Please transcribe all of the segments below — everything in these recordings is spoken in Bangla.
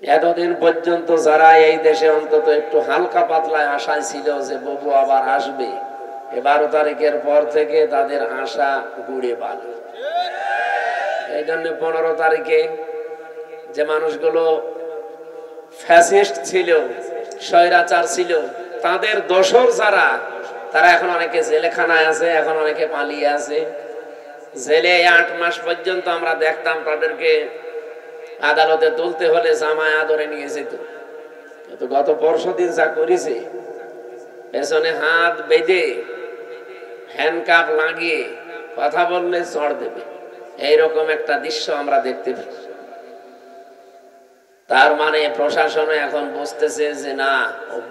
এতদিন পর্যন্ত যারা এই দেশে অন্তত একটু হালকা পাতলায় আশায় ছিল যে বাবু আবার আসবে, 12 তারিখের পর থেকে তাদের আশা গুড়ে বালি। এই জন্য 15 তারিখে যে মানুষগুলো ফ্যাসিস্ট ছিল, স্বৈরাচার ছিল, তাদের দোসর যারা, তারা এখন অনেকে জেলখানায় আছে, এখন অনেকে পালিয়ে আছে। জেলে 8 মাস পর্যন্ত আমরা দেখতাম তাদেরকে আদালতে তুলতে হলে জামায় আদরে নিয়ে যেত। কিন্তু গত পরশুদিন যা করেছে, পেছনে হাত বেঁধে হ্যান্ডকাপ লাগিয়ে কথা বললে চড় দেবে, এইরকম একটা দৃশ্য আমরা দেখতে পাই। তার মানে প্রশাসন এখন বুঝতেছে যে না,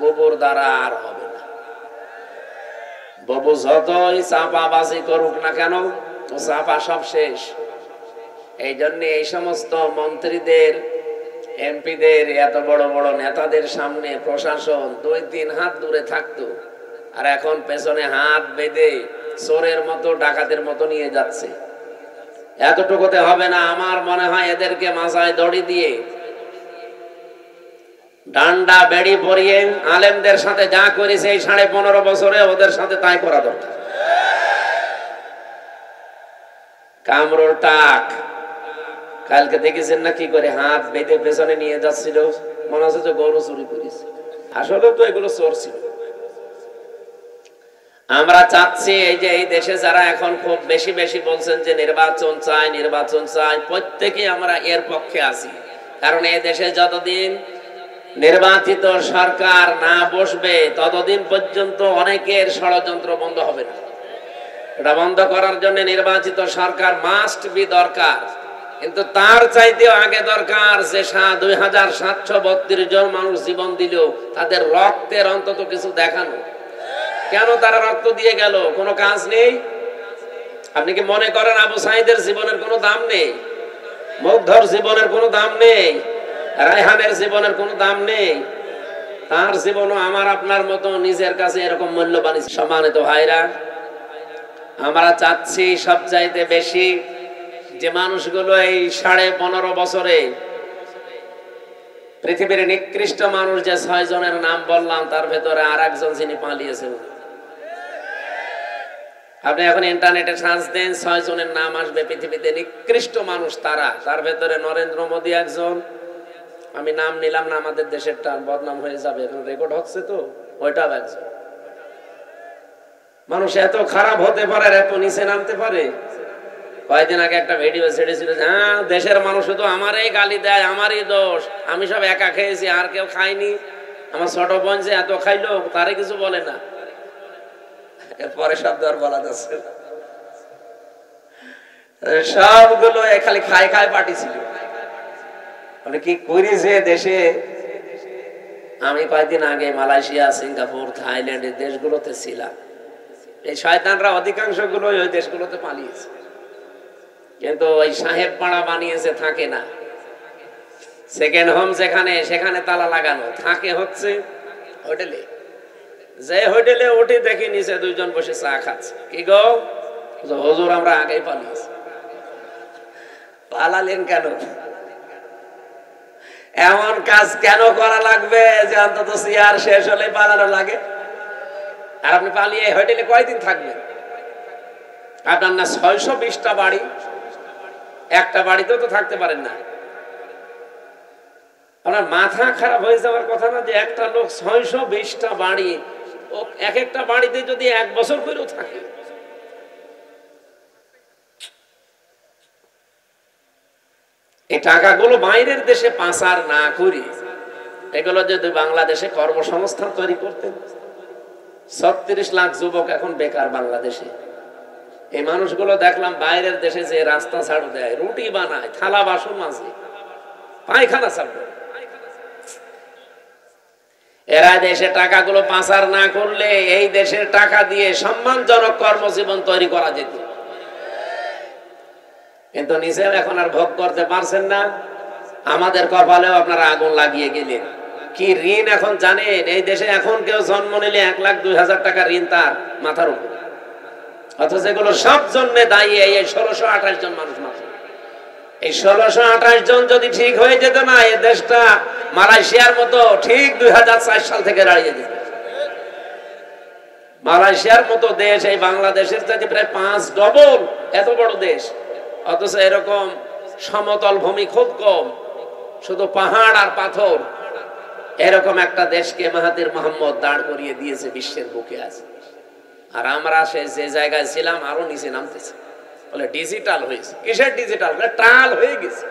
ববুর দ্বারা আর হবে না। ববু যতই চাপাবাজি করুক না কেন, ও চাপা সব শেষ। এই জন্য এই সমস্ত মন্ত্রীদের, এমপিদের, এত বড় বড় নেতাদের সামনে প্রশাসন 2-3 হাত দূরে থাকতো, আর এখন পেছনে হাত বেঁধে চোরের মতো, ডাকাতের মতো নিয়ে যাচ্ছে। এতটুকুতে হবে না, আমার মনে হয় এদেরকে মাথায় দড়ি দিয়ে, ডান্ডা বেড়ি পরিয়ে আলেমদের সাথে যা করেছে এই 15.5 বছরে ওদের সাথে তাই করা দরকার। কামরুল টাক কালকে দেখেছেন না কি করে হাত বেঁধে পেছনে নিয়ে যাচ্ছিল, মনে হচ্ছে যে গরু চুরি করেছে। আসলে তো এগুলো চোর ছিল। আমরা চাচ্ছি এই যে এই দেশে যারা এখন খুব বেশি বেশি বলছেন যে নির্বাচন চাই, নির্বাচন চাই, প্রত্যেকেই আমরা এর পক্ষে আছি। কারণ এই দেশে যতদিন নির্বাচিত সরকার না বসবে ততদিন পর্যন্ত অনেকের ষড়যন্ত্র বন্ধ হবে না। এটা বন্ধ করার জন্য নির্বাচিত সরকার মাস্ট বি দরকার। কিন্তু তার চাইতেও আগে দরকার যে 2732 জন মানুষ জীবন দিল, তাদের রক্তের অন্তত কিছু দেখানো। কেন তারা রক্ত দিয়ে গেল? কোনো কাজ নেই? আপনি কি মনে করেন আবু সাঈদের জীবনের কোনো দাম নেই? মুগ্ধর জীবনের কোনো দাম নেই? রায়হানের জীবনের কোনো দাম নেই? তার জীবনও আমার আপনার মতো নিজের কাছে এরকম মূল্যবান। সম্মানিত ভাইরা, আমরা চাচ্ছি সবচাইতে বেশি যে মানুষগুলো এই 15.5 বছরে পৃথিবীর নিকৃষ্ট মানুষ যে 6 জনের নাম বললাম, তার ভেতরে আর একজন যিনি পালিয়েছেন। আপনি এখন ইন্টারনেটে সার্চ দেন, 6 জনের নাম আসবে পৃথিবীতে নিকৃষ্ট মানুষ তারা। তার ভেতরে নরেন্দ্র মোদী একজন। আমি নাম নিলাম না, আমাদের দেশেরটা বদনাম হয়ে যাবে, এখন রেকর্ড হচ্ছে তো, ওইটাও একজন। মানুষ এত খারাপ হতে পারে, এত নিচে নামতে পারে। কয়েকদিন আগে একটা ভিডিও ছেড়েছিল, হ্যাঁ দেশের মানুষ শুধু আমারই গালি দেয়, আমারই দোষ, আমি সব একা খেয়েছি, আর কেউ খায়নি। আমার ছোট বোন যে এত খাইলো, তারে কিছু বলে না। এরপরে শব্দ আর বলা যাচ্ছে, সবগুলো খালি খায় খায় পাঠিয়েছিল। মানে কি করেছে দেশে। আমি কয়েকদিন আগে মালয়েশিয়া, সিঙ্গাপুর, থাইল্যান্ডের দেশগুলোতে ছিলাম। এই শয়তানরা অধিকাংশ গুলো ওই দেশগুলোতে পালিয়েছে, কিন্তু ওই সাহেব পাড়া বানিয়েছে, থাকে না। সেকেন্ড হোম যেখানে, সেখানে তালা লাগানো, থাকে হচ্ছে হোটেলে। যে হোটেলে উঠে দেখি নিচে 2 জন বসে চা খাচ্ছে। কি গো হুজুর, আমরা আগেই পালিয়েছি। পালালেন কেন? এমন কাজ কেন করা লাগবে যে অন্তত চেয়ার শেষ হলে পালানো লাগে? আর আপনি পালিয়ে হোটেলে কয়দিন থাকবেন? আপনার না 620টা বাড়ি, একটা বাড়িতেও তো থাকতে পারেন না। আপনার মাথা খারাপ হয়ে যাওয়ার কথা না যে একটা লোক 620টা বাড়ি, ও এক একটা বাড়িতে যদি 1 বছর করেও থাকে। এই টাকাগুলো বাইরের দেশে পাচার না করি, এগুলো যদি বাংলাদেশে কর্মসংস্থান তৈরি করতেন। 36 লাখ যুবক এখন বেকার বাংলাদেশে। এই মানুষগুলো দেখলাম বাইরের দেশে যে রাস্তা ঝাড়ু দেয়, রুটি বানায়, থালা বাসন মাজে, পায়খানা ছাড়বে। এরা দেশে টাকাগুলো পাচার না করলে এই দেশের টাকা দিয়ে সম্মানজনক কর্মজীবন তৈরি করা যেত। কিন্তু নিজেও এখন আর ভোগ করতে পারছেন না। আমাদের কপালেও আপনারা আগুন লাগিয়ে গেলেন। কি ঋণ এখন জানেন? এই দেশে এখন কেউ জন্ম নিলে 1,02,000 টাকা ঋণ তার মাথার উপর, অথচ এগুলো সব জন্য দায়ী এই 1628 জন মানুষ মাত্র। এই 1628 জন যদি ঠিক হয়ে যেত না, এই দেশটা মালয়েশিয়ার মতো ঠিক 2004 সাল থেকে দাঁড়িয়ে যেত। মালয়েশিয়ার মতো দেশ এই বাংলাদেশের চাইতে প্রায় 5 ডবল এত বড় দেশ, অথচ এরকম সমতল ভূমি খুব কম, শুধু পাহাড় আর পাথর। এরকম একটা দেশকে মাহাথির মোহাম্মদ দাঁড় করিয়ে দিয়েছে বিশ্বের বুকে আছে। আর আমরা যে জায়গায় ছিলাম আরো নিচে নামতেছে, বলে ডিজিটাল হয়েছে। কিসের ডিজিটাল? টাল হয়ে গেছে।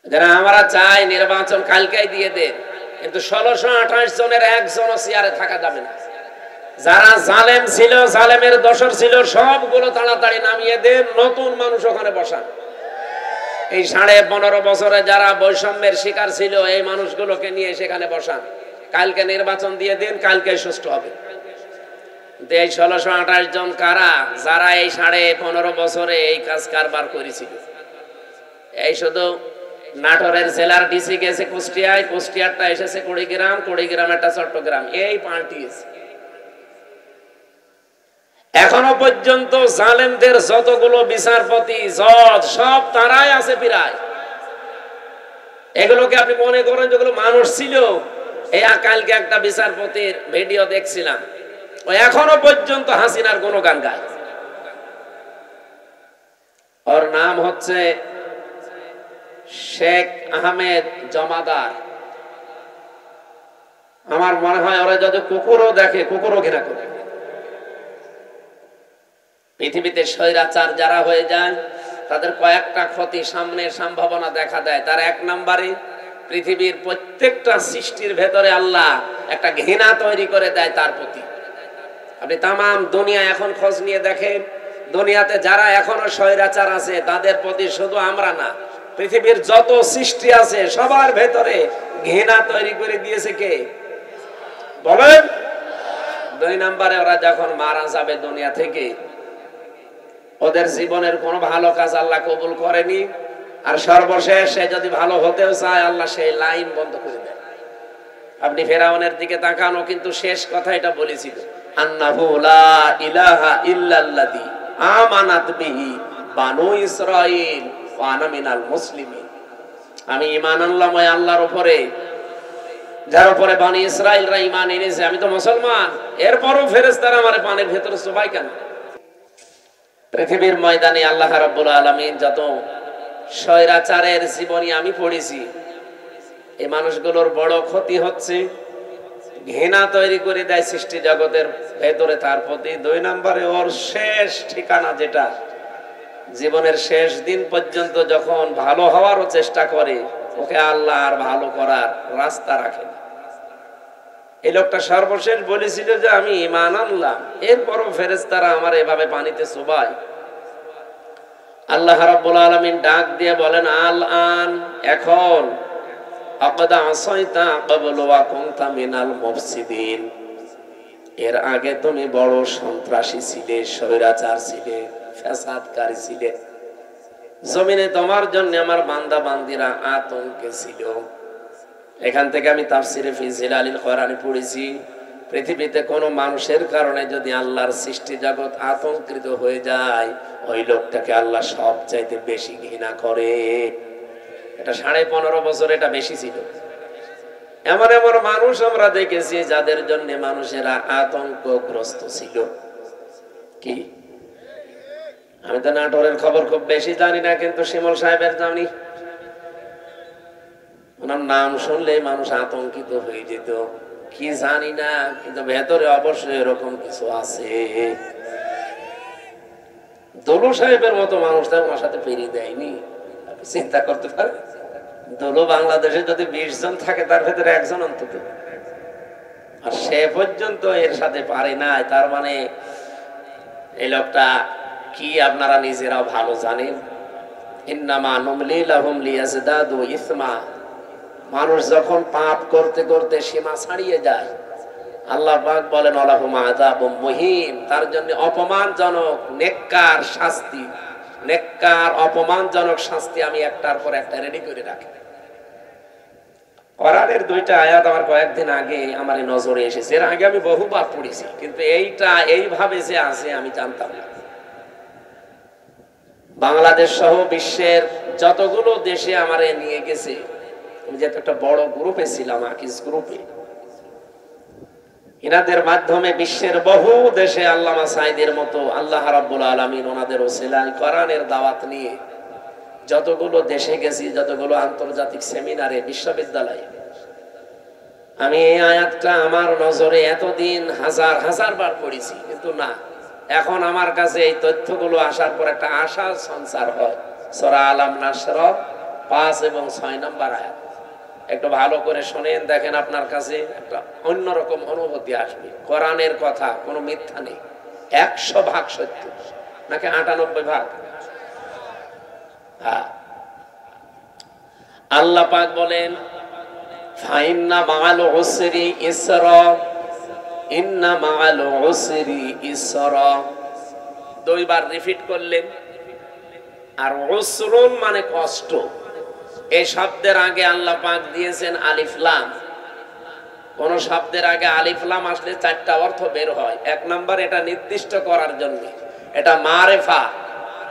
যারা আমরা চাই নির্বাচন কালকেই দিয়ে দেন, কিন্তু 1628 জনের একজনও চেয়ারে থাকা যাবে না। যারা জালেম ছিল, জালেমের দোসর ছিল, সবগুলো তাড়াতাড়ি নামিয়ে দেন, নতুন মানুষ ওখানে বসান। এই 15.5 বছরে যারা বৈষম্যের শিকার ছিল, এই মানুষগুলোকে নিয়ে সেখানে বসান। কালকে নির্বাচন দিয়ে দিন, কালকে সুষ্ঠু হবে। এই 1628 জন কারা? যারা এই 15.5 বছরে এই কাজ কারবার করেছিল। এই শুধু নাটোরের জেলার ডিসি গেছে কুষ্টিয়ায়, কুষ্টিয়ারটা এসেছে কুড়িগ্রাম, কুড়িগ্রামেরটা চট্টগ্রাম, এই পাল্টিয়েছে। এখনো পর্যন্ত জালেমদের যতগুলো বিচারপতি, জজ, সব তারাই আছে প্রায়। এগুলোকে আপনি মনে করেন যেগুলো মানুষ ছিল? এই কালকে একটা বিচারপতির ভিডিও দেখছিলাম, ও এখনো পর্যন্ত হাসিনার কোনো গান গায়। ওর নাম হচ্ছে শেখ আহমেদ জমাদার। আমার মনে হয় ওরা যদি কুকুরও দেখে, কুকুরও ঘৃণা করে। পৃথিবীতে স্বৈরাচার যারা হয়ে যায়, তাদের কয়েকটা ক্ষতি সামনের সম্ভাবনা দেখা দেয়। তার এক নম্বরে পৃথিবীর প্রত্যেকটা সৃষ্টির ভেতরে আল্লাহ একটা ঘৃণা তৈরি করে দেয় তার প্রতি। আপনি তামাম দুনিয়া এখন খোঁজ নিয়ে দেখেন, দুনিয়াতে যারা এখনো স্বৈরাচার আছে, তাদের প্রতি শুধু আমরা না, পৃথিবীর যত সৃষ্টি আছে সবার ভেতরে ঘৃণা তৈরি করে দিয়েছে কে? বলেন। 2 নম্বরে ওরা যখন মারা যাবে দুনিয়া থেকে, ওদের জীবনের কোনো ভালো কাজ আল্লাহ কবুল করেনি, আর সর্বশেষ সে যদি ভালো হতেও চায়, আল্লাহ সেই লাইন বন্ধ করে দেয়। আপনি ফেরাউনের দিকে তাকানো, কিন্তু শেষ কথা এটা বলেছিল, আন্নাহু লা ইলাহা ইল্লাল্লাযী আমানাত বিহি বানু ইসরাঈল ওয়া আনা মিনাল মুসলিমিন। আমি ঈমান আনলাম ওই আল্লাহর উপরে, যার উপরে বনি ইসরাঈলরা ঈমান এনেছে। আমি তো মুসলমান, এরপরও ফেরেশতারা আমারে পানির ভেতরে চুবাই কেন? পৃথিবীর ময়দানে আল্লাহ রাব্বুল আলামিন যত স্বৈরাচারের জীবনী আমি পড়েছি, এই মানুষগুলোর বড় ক্ষতি হচ্ছে ঘৃণা তৈরি করে দেয় সৃষ্টি জগতের ভেতরে তার প্রতি। 2 নম্বরে ওর শেষ ঠিকানা, যেটা জীবনের শেষ দিন পর্যন্ত যখন ভালো হওয়ারও চেষ্টা করে, ওকে আল্লাহ আর ভালো করার রাস্তা রাখে না। এই লোকটা সর্বশেষ বলেছিল যে আমি ঈমান আনলাম, এরপরও ফেরেশতারা আমার এভাবে পানিতে চুবায়। আল্লাহ রাব্বুল আলামিন ডাক দিয়ে বলেন, আল আন, এখন, আকাদা আসাইতা ক্বাবলু ওয়া কুনতা মিনাল মুফসিদিন, এর আগে তুমি বড় সন্ত্রাসী ছিলে, স্বৈরাচার ছিলে, ফ্যাসাদকারী ছিলে। জমিনে তোমার জন্য আমার বান্দা বান্দিরা আতঙ্কে ছিল। এখান থেকে আমি তাফসিরে ফি জিলালিল কোরআনে পড়েছি, পৃথিবীতে কোনো মানুষের কারণে যদি আল্লাহর সৃষ্টি জগৎ আতঙ্কিত হয়ে যায়, ওই লোকটাকে আল্লাহ সবচাইতে বেশি ঘৃণা করে। এটা 15.5 বছর এটা বেশি ছিল। এমন এমন মানুষ আমরা দেখেছি যাদের জন্য মানুষেরা আতঙ্কগ্রস্ত ছিল। কি, আমি তো নাটোরের খবর খুব বেশি জানি না, কিন্তু শিমুল সাহেবের জানি। ওনার নাম শুনলে মানুষ আতঙ্কিত হয়ে যেত। কি জানি না, কিন্তু ভেতরে অবশ্যই এরকম কিছু আছে। দলু সাহেবের মতো মানুষটা ওনার সাথে পেরিয়ে দেয়নি, চিন্তা করতে পারে। দলু বাংলাদেশে যদি 20 জন থাকে, তার ভেতরে একজন অন্তত, আর সে পর্যন্ত এর সাথে পারে নাই। তার মানে এই লোকটা কি আপনারা নিজেরাও ভালো জানেন। ইন্নামা নুমলি লাহুম লিয়াজদাদু ইসমা। মানুষ যখন পাপ করতে করতে সীমা ছাড়িয়ে যায়, আল্লাহ পাক বলেন আলাহুম আযাবুম মুহিন, তার জন্য অপমানজনক নেককার শাস্তি, নেককার অপমানজনক শাস্তি আমি একটার পর একটা রেডি করে রাখি। কোরআনের দুইটা আয়াত আমার কয়েকদিন আগে আমার নজরে এসেছে, এর আগে আমি বহুবার পড়েছি, কিন্তু এইটা এইভাবে যে আছে আমি জানতাম না। বাংলাদেশ সহ বিশ্বের যতগুলো দেশে আমারে নিয়ে গেছে, আমি যেহেতু একটা বড় গ্রুপে ছিলাম, আকিস গ্রুপে, ইনাদের মাধ্যমে বিশ্বের বহু দেশে আল্লামা সাঈদের মতো আল্লাহ রাব্বুল আলামিন ওনাদের ওসিলায় কোরআনের দাওয়াত নিয়ে যতগুলো দেশে গেছি, যতগুলো আন্তর্জাতিক সেমিনারে, বিশ্ববিদ্যালয়ে, আমি এই আয়াতটা আমার নজরে এতদিন হাজার হাজার বার পড়েছি, কিন্তু না, এখন আমার কাছে এই তথ্যগুলো আসার পর একটা আশার সঞ্চার হয়। সূরা আলাম নাসর 5 এবং 6 নম্বর আয়াত একটু ভালো করে শুনেন, দেখেন আপনার কাছে একটা অন্যরকম অনুভূতি আসবে। কোরআনের কথা কোনো মিথ্যা নেই, 100% সত্য, নাকি 98%? হ্যাঁ, আল্লাহ পাক বলেন ফাইন্না মাআল উসরি ইসরা, ইন্না মাআল উসরি ইসরা, দুইবার রিপিট করলেন। আর উসরুন মানে কষ্ট, এই শব্দের আগে আল্লাহ পাক দিয়েছেন আলিফ লাম। কোন শব্দের আগে আলিফ লাম আসলে 4টা অর্থ বের হয়। 1 নাম্বার, এটা নির্দিষ্ট করার জন্য, এটা মারেফা,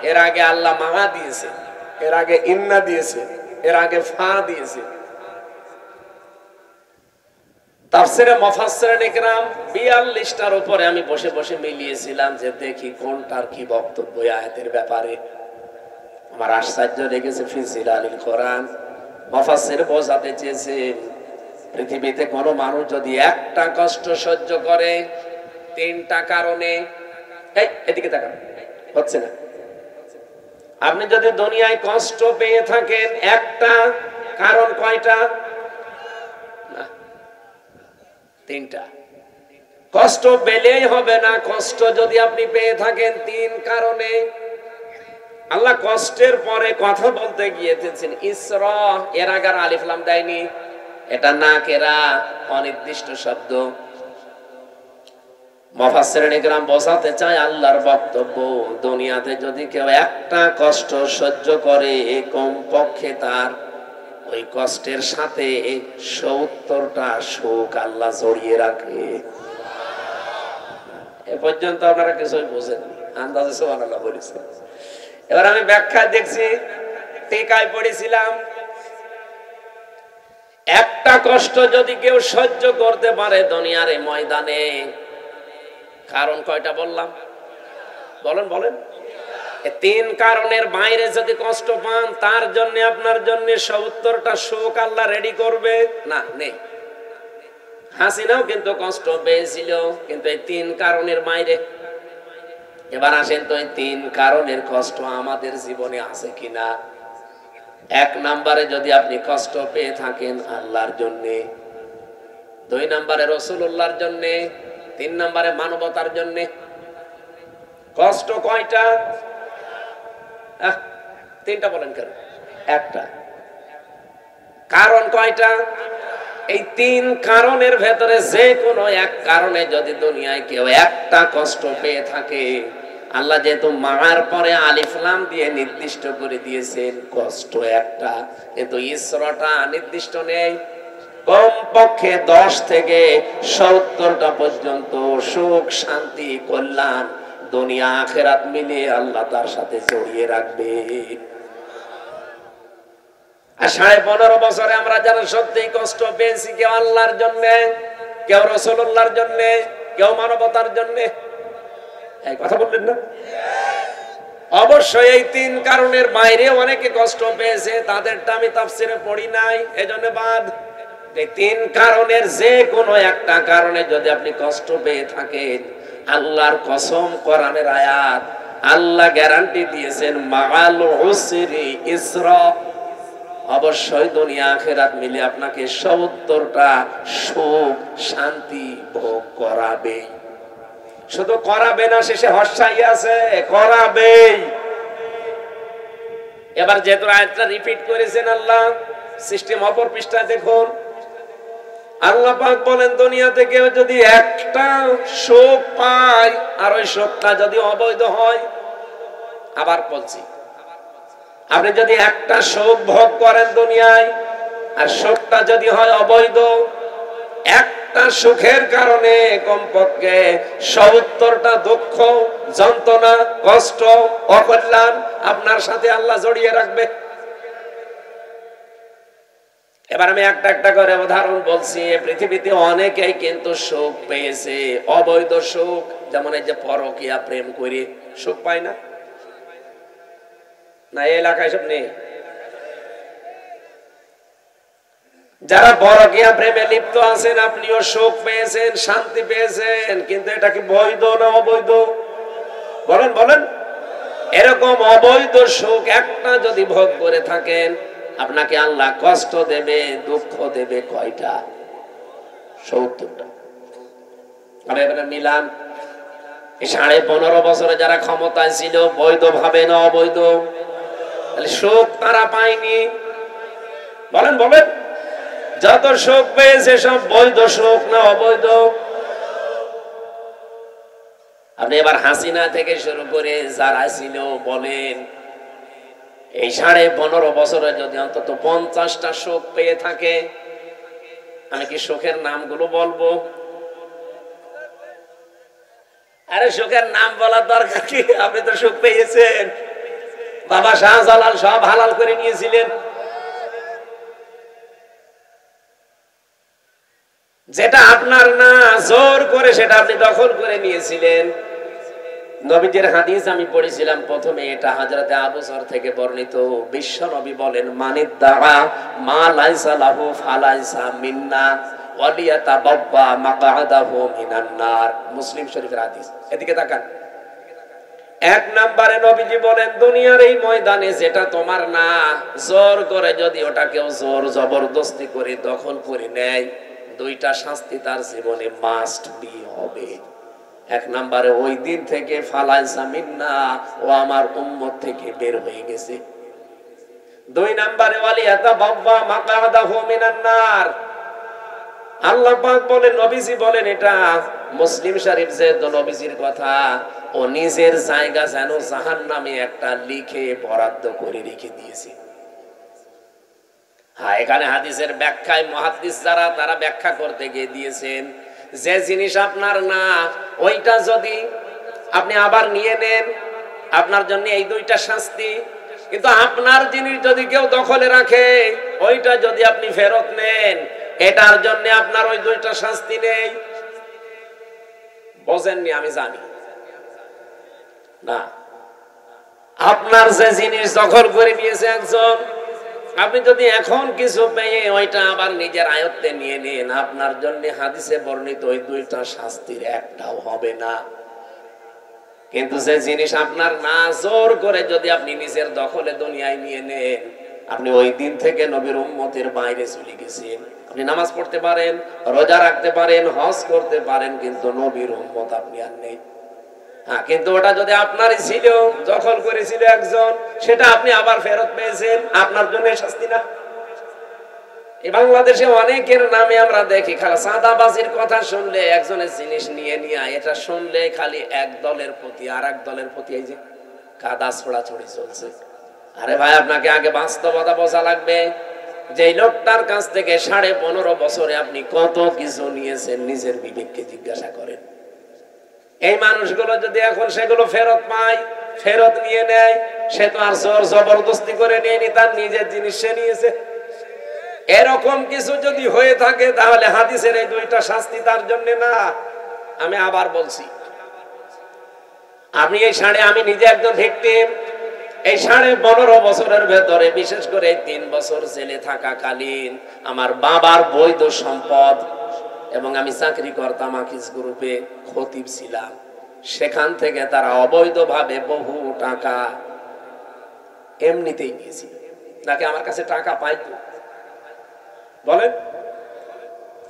এর আগে আল্লাহ মা দিয়েছে, এর আগে ইন্না দিয়েছে, এর আগে ফা দিয়েছে। তাফসিরে মুফাসসিরিন ইকরাম 42টার উপরে আমি বসে বসে মিলিয়েছিলাম যে দেখি কোনটার কি বক্তব্য আয়াতের ব্যাপারে। আমার আশ্চর্য লেগেছে, ফি জিলালিল কোরআন মুফাসসির বোঝাতে চেয়েছে পৃথিবীতে কোনো মানুষ যদি একটা কষ্ট সহ্য করে 3টা কারণে, এই এদিকে তাকান, হচ্ছে না, আপনি যদি দুনিয়ায় কষ্ট পেয়ে থাকেন একটা কারণ, কয়টা? না, 3টা। কষ্ট পেলেই হবে না, কষ্ট যদি আপনি পেয়ে থাকেন 3 কারণে। আল্লাহ কষ্টের পরে কথা বলতে গিয়েছেন ইসরা, এর আগে আলিফ লাম দেয়নি, এটা নাকেরা, অনির্দিষ্ট শব্দ। মুফাসসিরিন ইকরাম বোঝাতে চায় আল্লাহর বক্তব্য, দুনিয়াতে যদি কেউ একটা কষ্ট সহ্য করে, কমপক্ষে তার ওই কষ্টের সাথে 70টা সুখ আল্লাহ জড়িয়ে রাখে। এ পর্যন্ত আপনারা কিছুই বোঝেননি, আন্দাজে সুবহানাল্লাহ বলেছেন। এবার আমি ব্যাখ্যা দেখছি, টিকায় পড়েছিলাম, একটা কষ্ট যদি কেউ সহ্য করতে পারে দুনিয়ার এই ময়দানে, কারণ কয়টা বললাম? বলেন বলেন। 3 কারণের বাইরে যদি কষ্ট পান, তার জন্য আপনার জন্য 70টা সুখ আল্লাহ রেডি করবে না? নেই। হাসিনাও কিন্তু কষ্ট পেয়েছিল, কিন্তু এই 3 কারণের বাইরে। এবার আসেন তো, এই 3 কারণের কষ্ট আমাদের জীবনে আছে কিনা? 1 নম্বরে যদি আপনি কষ্ট পেয়ে থাকেন আল্লাহর জন্যে, 2 নম্বরে রাসূলুল্লাহর জন্যে, 3 নম্বরে মানবতার জন্যে। কষ্ট কয়টা? 3টা বলেন কেন? 1টা। কারণ কয়টা? এই 3 কারণের ভেতরে যে কোনো এক কারণে যদি দুনিয়ায় কেউ একটা কষ্ট পেয়ে থাকে, আল্লাহ যেহেতু মার পরে আলিফ লাম দিয়ে নির্দিষ্ট করে দিয়েছেন কষ্ট একটা, কিন্তু ইসরাটা নির্দিষ্ট নেই। কমপক্ষে 10 থেকে 70টা পর্যন্ত সুখ, শান্তি, কল্যাণ, দুনিয়া আখিরাত মিলিয়ে আল্লাহ তার সাথে জড়িয়ে রাখবে। আর 15.5 বছরে আমরা যারা সত্যি কষ্ট পেয়েছি, কেউ আল্লাহর জন্য, কেউ রাসূলুল্লাহর জন্য, কেউ মানবতার জন্য। এই কথা বললেন না? অবশ্যই এই 3 কারণের বাইরে অনেকে কষ্ট পেয়েছে, তাদেরটা আমি তাফসিরে পড়ি নাই, এজন্য বাদ। এই 3 কারণের যে কোনো একটা কারণে যদি আপনি কষ্ট পেয়ে থাকেন, আল্লাহর কসম, কোরআনের আয়াত, আল্লাহ গ্যারান্টি দিয়েছেন মাআল উসরি ইসরা, অবশ্যই দুনিয়া আখিরাত মিলে আপনাকে 70টা সুখ, শান্তি ভোগ করাবে। শুধু করাবে না, শেষে হর্ষাই আছে, করাবে। এবার যেহেতু আয়াতটা রিপিট করেছেন আল্লাহ, সিস্টেম অপর পৃষ্ঠায় দেখুন, আল্লাহ পাক বলেন দুনিয়াতে কেউ যদি একটা সুখ পায়, আর ওই সুখটা যদি অবৈধ হয়, আবার বলছি, আপনি যদি একটা সুখ ভোগ করেন দুনিয়ায়, আর সুখটা যদি হয় অবৈধ, একটা সুখের কারণে কমপক্ষে ৭০টা দুঃখ, যন্ত্রণা, কষ্ট, অকল্যাণ আপনার সাথে আল্লাহ জড়িয়ে রাখবে। এবার আমি একটা একটা করে উদাহরণ বলছি। পৃথিবীতে অনেকেই কিন্তু সুখ পেয়েছে, অবৈধ সুখ। যেমন এই যে পরকীয়া প্রেম করে সুখ পায় না, না এই এলাকায় সব নেই? যারা পরকীয়া প্রেমে লিপ্ত আছেন, আপনিও সুখ পেয়েছেন, শান্তি পেয়েছেন, কিন্তু এটা কি বৈধ না অবৈধ? বলেন বলেন। এরকম অবৈধ সুখ একটা যদি ভোগ করে থাকেন, আপনাকে আল্লাহ কষ্ট দেবে, দুঃখ দেবে কয়টা? ৭০টা। আমি এবারে মিলান, এই ১৫.৫ বছরে যারা ক্ষমতায় ছিল, বৈধ ভাবে না অবৈধ? তাহলে সুখ তারা পায়নি। বলেন বলেন, যত সুখ পেয়েছে সব বৈধ সুখ না অবৈধ? আপনি এবার হাসিনা থেকে শুরু করে যারা ছিল বলেন, এই ১৫.৫ বছরে যদি অন্তত ৫০টা সুখ পেয়ে থাকে, আমি কি সুখের নামগুলো বলবো? আরে সুখের নাম বলার দরকার কি? আপনি তো সুখ পেয়েছেন। বাবা শাহজালাল সব হালাল করে নিয়েছিলেন। যেটা আপনার না, জোর করে সেটা আপনি দখল করে নিয়েছিলেন। নবীজির হাদিস আমি পড়েছিলাম প্রথমে, এটা হযরতে আবু যর থেকে বর্ণিত। বিশ্ব নবী বলেন, মানিদ্দাআ মা লাইসা লাহু ফালাইসা মিন্না ওয়ালিয়াতাবাব্বা মাকআদাহু মিনান নার। মুসলিম শরীফের হাদিস। এদিকে তাকান। এক নম্বরে নবীজি বলেন, দুনিয়ার এই ময়দানে যেটা তোমার না, জোর করে যদি ওটা কেউ জোর জবরদস্তি করে দখল করে নেয়, দুইটা শাস্তি তার জীবনে মাস্ট বি হবে। এক নম্বরে ওই দিন থেকে ফালাইসা মিন্না, ও আমার উম্মত থেকে বের হয়ে গেছে। দুই নম্বরে ওয়ালিয়াতাবাব্বা মাকআদাহু মিনান নার। আল্লাহ পাক বলেন, নবীজি বলেন, এটা মুসলিম শরীফ যে নবীজির কথা, ও নিজের জায়গা যেন জাহান্নামে একটা লিখে বরাদ্দ করে রেখে দিয়েছে। হ্যাঁ, এখানে হাদিসের ব্যাখ্যায় মুহাদ্দিস যারা, তারা ব্যাখ্যা করতে গিয়ে দিয়েছেন, যে জিনিস আপনার না, ওইটা যদি আপনি আবার নিয়ে নেন, আপনার জন্য এই দুইটা শাস্তি। কিন্তু আপনার জিনিস যদি কেউ দখলে রাখে, ওইটা যদি আপনি ফেরত নেন, এটার জন্য আপনার ওই দুইটা শাস্তি নেই। বোঝেননি? আমি জানি না। আপনার যে জিনিস দখল করে নিয়েছে একজন, আপনি যদি এখন কিছু পেয়ে ওইটা আবার নিজের আয়ত্তে নিয়ে নেন, আপনার জন্য হাদিসে বর্ণিত ওই দুইটা শাস্তির একটাও হবে না। কিন্তু যে জিনিস আপনার না, জোর করে যদি আপনি নিজের দখলে দুনিয়ায় নিয়ে নেন, আপনি ওই দিন থেকে নবীর উম্মতের বাইরে চলে গেছেন। আপনি নামাজ পড়তে পারেন, রোজা রাখতে পারেন, হজ করতে পারেন, কিন্তু নবীর উম্মত আপনি আর নেই। হ্যাঁ, কিন্তু ওটা যদি আপনারই ছিল, দখল করেছিল একজন, সেটা আপনি আবার ফেরত পেয়েছেন, আপনার জন্য শাস্তি না? এই বাংলাদেশে অনেকের নামে আমরা দেখি, খালি চাঁদাবাজির কথা শুনলে, একজনের জিনিস নিয়ে নিয়ে, এটা শুনলে খালি এক দলের প্রতি আর এক দলের প্রতি এই যে কাদা ছোড়াছড়ি চলছে। আরে ভাই, আপনাকে আগে বাস্তবতা বোঝা লাগবে। যে লোকটার কাছ থেকে 15.5 বছরে আপনি কত কিছু নিয়েছেন, নিজের বিবেককে জিজ্ঞাসা করেন। এই মানুষগুলো যদি এখন সেগুলো ফেরত পায়, ফেরত নিয়ে নেয়, সে তো আর জোর জবরদস্তি করে নিয়েনি, তার নিজের জিনিস সে নিয়েছে। এরকম কিছু যদি হয়ে থাকে, তাহলে হাদিসের এই দুইটা শাস্তি তার জন্য না। আমি আবার বলছি, আপনি এই আমি নিজে একজন ভিকটিম। এই 15.5 বছরের ভেতরে, বিশেষ করে 3 বছর জেলে থাকাকালীন, আমার বাবার বৈধ সম্পদ, এবং আমি চাকরি করতাম আকিজ গ্রুপে, খতিব ছিলাম, সেখান থেকে তারা অবৈধভাবে বহু টাকা এমনিতেই নিয়েছিল। নাকি আমার কাছে টাকা পাইতো? বলেন।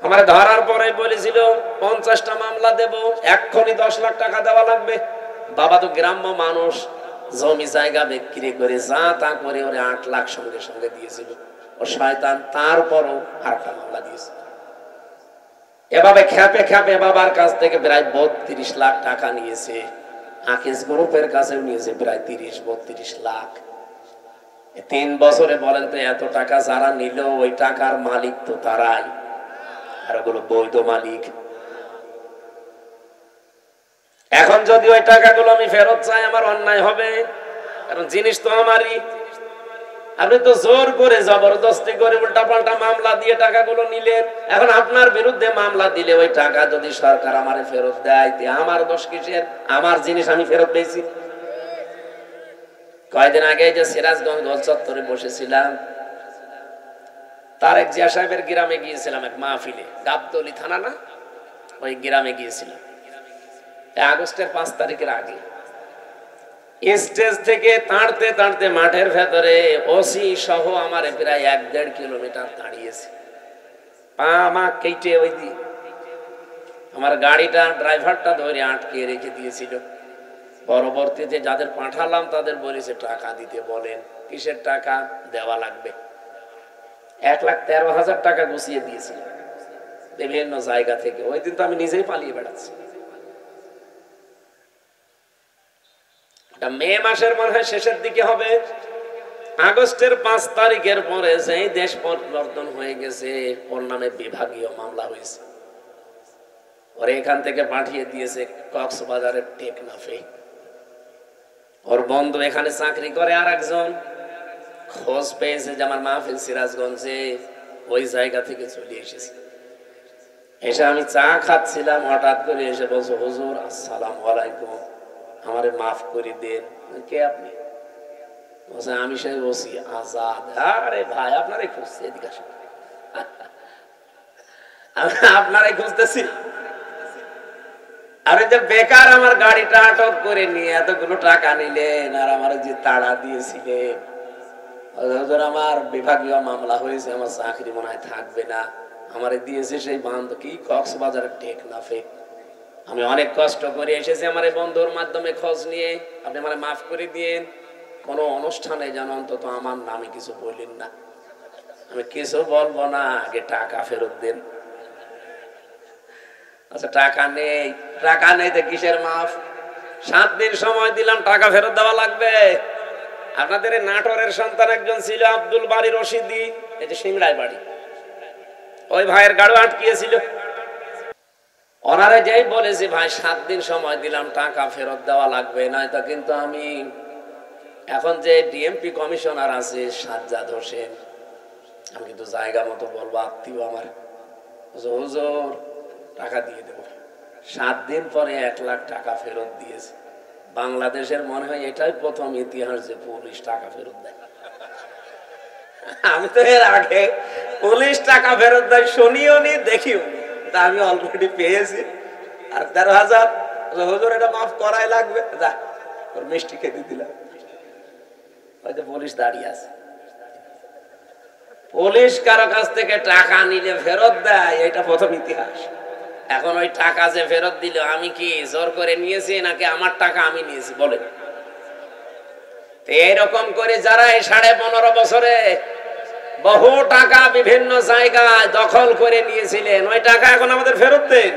আমার ধরার পরে বলেছিল 50টা মামলা দেব, এক্ষুনি 10 লাখ টাকা দেওয়া লাগবে। বাবা তো গ্রাম্য মানুষ, জমি জায়গা বিক্রি করে যা তা করে ওরে 8 লাখ সঙ্গে সঙ্গে দিয়েছিল। ও শয়তান, তারপরও আরেকটা মামলা দিয়েছে। এভাবে খ্যাপে খ্যাপে বাবার কাছ থেকে প্রায় 32 লাখ টাকা নিয়েছে। আকিজ গ্রুপের কাছেও নিয়েছে প্রায় 30-32 লাখ। 3 বছরে বলেন তো এত টাকা যারা নিল ওই টাকার মালিক তো তারাই, আর ওগুলো বৈধ মালিক। এখন যদি ওই টাকাগুলো আমি ফেরত চাই আমার অন্যায় হবে, কারণ জিনিস তো আমারই। আপনি তো জোর করে জবরদস্তি করে উল্টাপাল্টা মামলা দিয়ে টাকাগুলো নিলেন। এখন আপনার বিরুদ্ধে মামলা দিলে ওই টাকা যদি সরকার আমারে ফেরত দেয়, আমার দোষ কিসের? আমার জিনিস আমি ফেরত পেয়েছি। কয়েকদিন আগে যে সিরাজগঞ্জ গোল চত্বরে বসেছিলাম, তারেক জিয়া সাহেবের গ্রামে গিয়েছিলাম এক মাহফিলে, গাবতলী থানা না, ওই গ্রামে গিয়েছিলাম আগস্টের 5 তারিখের আগে। স্টেজ থেকে তাড়তে তাড়তে মাঠের ভেতরে ওসি সহ আমারে প্রায় 1-1.5 কিলোমিটার তাড়িয়েছে, পা মা কেটে ওই দিয়ে আমার গাড়িটা ড্রাইভারটা ধরে আটকে রেখে দিয়েছিল। পরবর্তীতে যাদের পাঠালাম তাদের বলেছে টাকা দিতে বলেন। কিসের টাকা? দেওয়া লাগবে। 1,13,000 টাকা গুছিয়ে দিয়েছিল বিভিন্ন জায়গা থেকে। ওই দিন তো আমি নিজেই পালিয়ে বেড়াচ্ছি। মে মাসের মনে হয় শেষের দিকে হবে। আগস্টের 5 তারিখের পরে যেই দেশ পরিবর্তন হয়ে গেছে, ওর নামে বিভাগীয় মামলা হয়েছে। ওর এখান থেকে পাঠিয়ে দিয়েছে কক্সবাজারের টেকনাফে। ওর বন্ধু এখানে চাকরি করে, আর একজন খোঁজ পেয়েছে যে আমার মাহফিল সিরাজগঞ্জে, ওই জায়গা থেকে চলে এসেছে। এসে আমি চা খাচ্ছিলাম, হঠাৎ করে এসে বলছো, হুজুর আসসালামু আলাইকুম, আমারে মাফ করে দেন। কে আপনি? বলছে আমি সেই ওসি আজাদ। আরে ভাই আপনারাই খুঁজছি, এদিকে আসেন। আপনারাই খুঁজতেছি। আরে যে বেকার আমার গাড়িটা আটক করে নিয়ে এতগুলো টাকা নিলেন, আর আমার যে তাড়া দিয়েছিলেন, আমার বিভাগীয় মামলা হয়েছে, আমার চাকরি মনে হয় থাকবে না, আমারে দিয়েছে সেই বান্ধব কি কক্সবাজারের টেকনাফে। আমি অনেক কষ্ট করে এসেছি আমার এই বন্ধুর মাধ্যমে খোঁজ নিয়ে, আপনি আমারে মাফ করে দিয়েন। কোন অনুষ্ঠানে যেন অন্তত আমার নামে কিছু বললেন না। আমি কিছু বলবো না, আগে টাকা ফেরত দেন। আচ্ছা টাকা নেই, টাকা নেই তো কিসের মাফ? 7 দিন সময় দিলাম, টাকা ফেরত দেওয়া লাগবে। আপনাদের নাটোরের সন্তান একজন ছিল আব্দুল বারী রশিদি, এই যে সিংড়ায় বাড়ি, ওই ভাইয়ের গাড়ি আটকিয়েছিল। ওনারা যেই বলেছে ভাই 7 দিন সময় দিলাম, টাকা ফেরত দেওয়া লাগবে, নয়তো কিন্তু আমি এখন যে ডিএমপি কমিশনার আছে সাজ্জাদ হোসেন, আমি কিন্তু জায়গা মতো বলবো, আত্মীয় আমার, হুজুর টাকা দিয়ে দেবো। 7 দিন পরে 1 লাখ টাকা ফেরত দিয়েছে। বাংলাদেশের মনে হয় এটাই প্রথম ইতিহাস যে পুলিশ টাকা ফেরত দেয়। আমি তো এর আগে পুলিশ টাকা ফেরত দেয় শুনিও নি, দেখিও নি, তা আমি অলরেডি পেয়েছি। আর 13,000 হুজুর এটা মাফ করাই লাগবে, যা ওর মিষ্টি খেতে দিলাম। হয়তো পুলিশ দাঁড়িয়ে আছে। পুলিশ কারো কাছ থেকে টাকা নিলে ফেরত দেয়, এটা প্রথম ইতিহাস। এখন ওই টাকা যে ফেরত দিল, আমি কি জোর করে নিয়েছি নাকি আমার টাকা আমি নিয়েছি বলেন? এইরকম করে যারা এই 15.5 বছরে বহু টাকা বিভিন্ন জায়গায় দখল করে নিয়েছিলেন, ওই টাকা এখন আমাদের ফেরত দেন।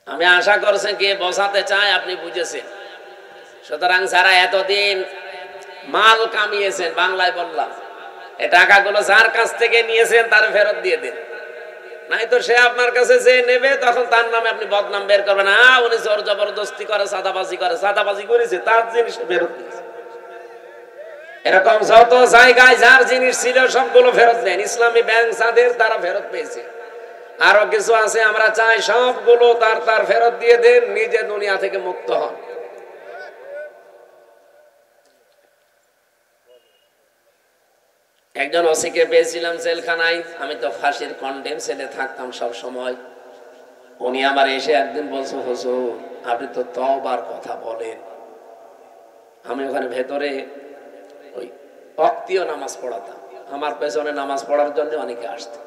আমি আশা করছেন কি বোঝাতে চাই আপনি বুঝেছেন। সুতরাং যারা এতদিন মাল কামিয়েছেন, বাংলায় বললাম, এই টাকাগুলো যার কাছ থেকে নিয়েছেন তার ফেরত দিয়ে দেন। নাই তো সে আপনার কাছে যে নেবে, তখন তার নামে আপনি বদনাম বের করবেন, উনি জোর জবরদস্তি করে, সাদাবাজি করে, সাদাবাজি করেছে, তার জিনিস ফেরত দিয়েছে। এরকম যত জায়গায় যার জিনিস ছিল সবগুলো ফেরত দেন। ইসলামী ব্যাংক যাদের, তারা ফেরত পেয়েছে। আরো কিছু আছে, আমরা চাই সবগুলো তার ফেরত দিয়ে দেন, নিজে দুনিয়া থেকে মুক্ত হন। একজন ওসিকে পেয়েছিলাম জেলখানায়, আমি তো ফাঁসির কন্ডেম সেলে থাকতাম সব সময়। উনি আমার এসে একদিন বলছে, হুজুর আপনি তো তওবার কথা বলেন। আমি ওখানে ভেতরে ওই ওয়াক্তীয় নামাজ পড়াতাম, আমার পেছনে নামাজ পড়ার জন্য অনেকে আসতো।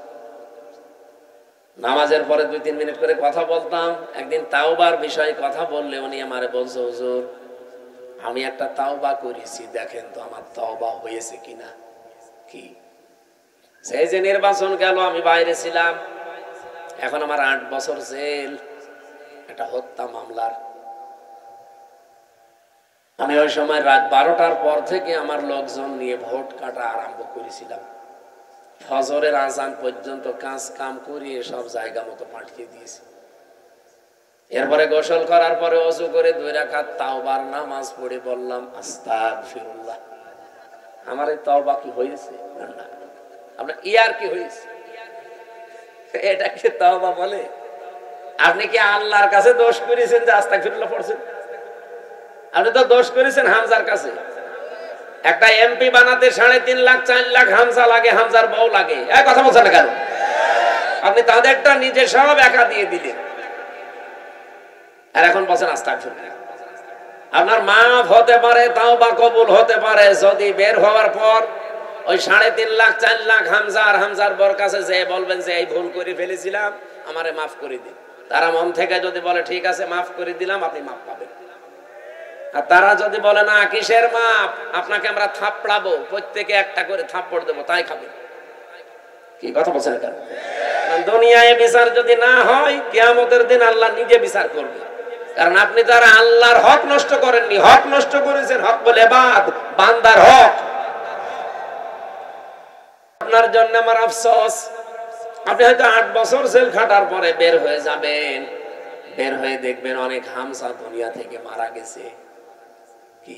নামাজের পরে 2-3 মিনিট করে কথা বলতাম। একদিন তাওবার বিষয়ে কথা বললে উনি আমারে বলছে, হুজুর আমি একটা তাওবা করেছি, দেখেন তো আমার তাওবা হয়েছে কিনা। কি? সেই যে নির্বাচন গেল, আমি বাইরে ছিলাম, এখন আমার 8 বছর জেল, একটা হত্যা মামলার। আমি ওই সময় রাত 12টার পর থেকে আমার লোকজন নিয়ে ভোট কাটা আরম্ভ করেছিলাম। ফজরের আজান পর্যন্ত কাজ কাম করিয়ে সব জায়গা মতো পাঠিয়ে দিয়েছি। এরপরে গোসল করার পরে ওযু করে 2 রাকাত তাওবার নামাজ পড়ে বললাম আস্তাগফিরুল্লাহ। আমার এই তওবা কি হয়েছে? না, আপনার ইয়ার কি হয়েছে? এটা কি তওবা বলে? আপনি কি আল্লাহর কাছে দোষ করেছেন যে আস্তাগফিরুল্লাহ পড়ছেন? আপনি তো দোষ করেছেন হামজার কাছে। একটা এমপি বানাতে 3.5 লাখ 4 লাখ হামজা লাগে, হামজার বউ লাগে। এই কথা বলছেন না কেন? আপনি তাদেরটা নিজে সব একা দিয়ে দিলেন, আর এখন বলছেন আস্তাগফিরুল্লাহ। আপনার মাফ হতে পারে, তাওবা কবুল হতে পারে যদি বের হওয়ার পর ওই 3.5 লাখ 4 লাখ হামজা আর হামজার বর কাছে যে বলবেন যে এই ভুল করে ফেলেছিলাম, আমারে মাফ করে দিন। তারা মন থেকে যদি বলে ঠিক আছে মাফ করে দিলাম, আপনি মাফ পাবেন। আর তারা যদি বলে না কিসের মাপ, আপনাকে আমরা থাপড়াবো, প্রত্যেকে একটা করে থাপ্পড় দেবো, তাই খাবেন। কি কথা বলছেন কেন? দুনিয়ায় বিচার যদি না হয়, কিয়ামতের দিন আল্লাহ নিজে বিচার করবে। কারণ আপনি তারা আল্লাহর হক নষ্ট করেননি, হক নষ্ট করেছেন হক বলে বান্দার হক। আপনার জন্য আমার আফসোস, আপনি হয়তো 8 বছর জেল খাটার পরে বের হয়ে যাবেন, বের হয়ে দেখবেন অনেক হামজা দুনিয়া থেকে মারা গেছে। কি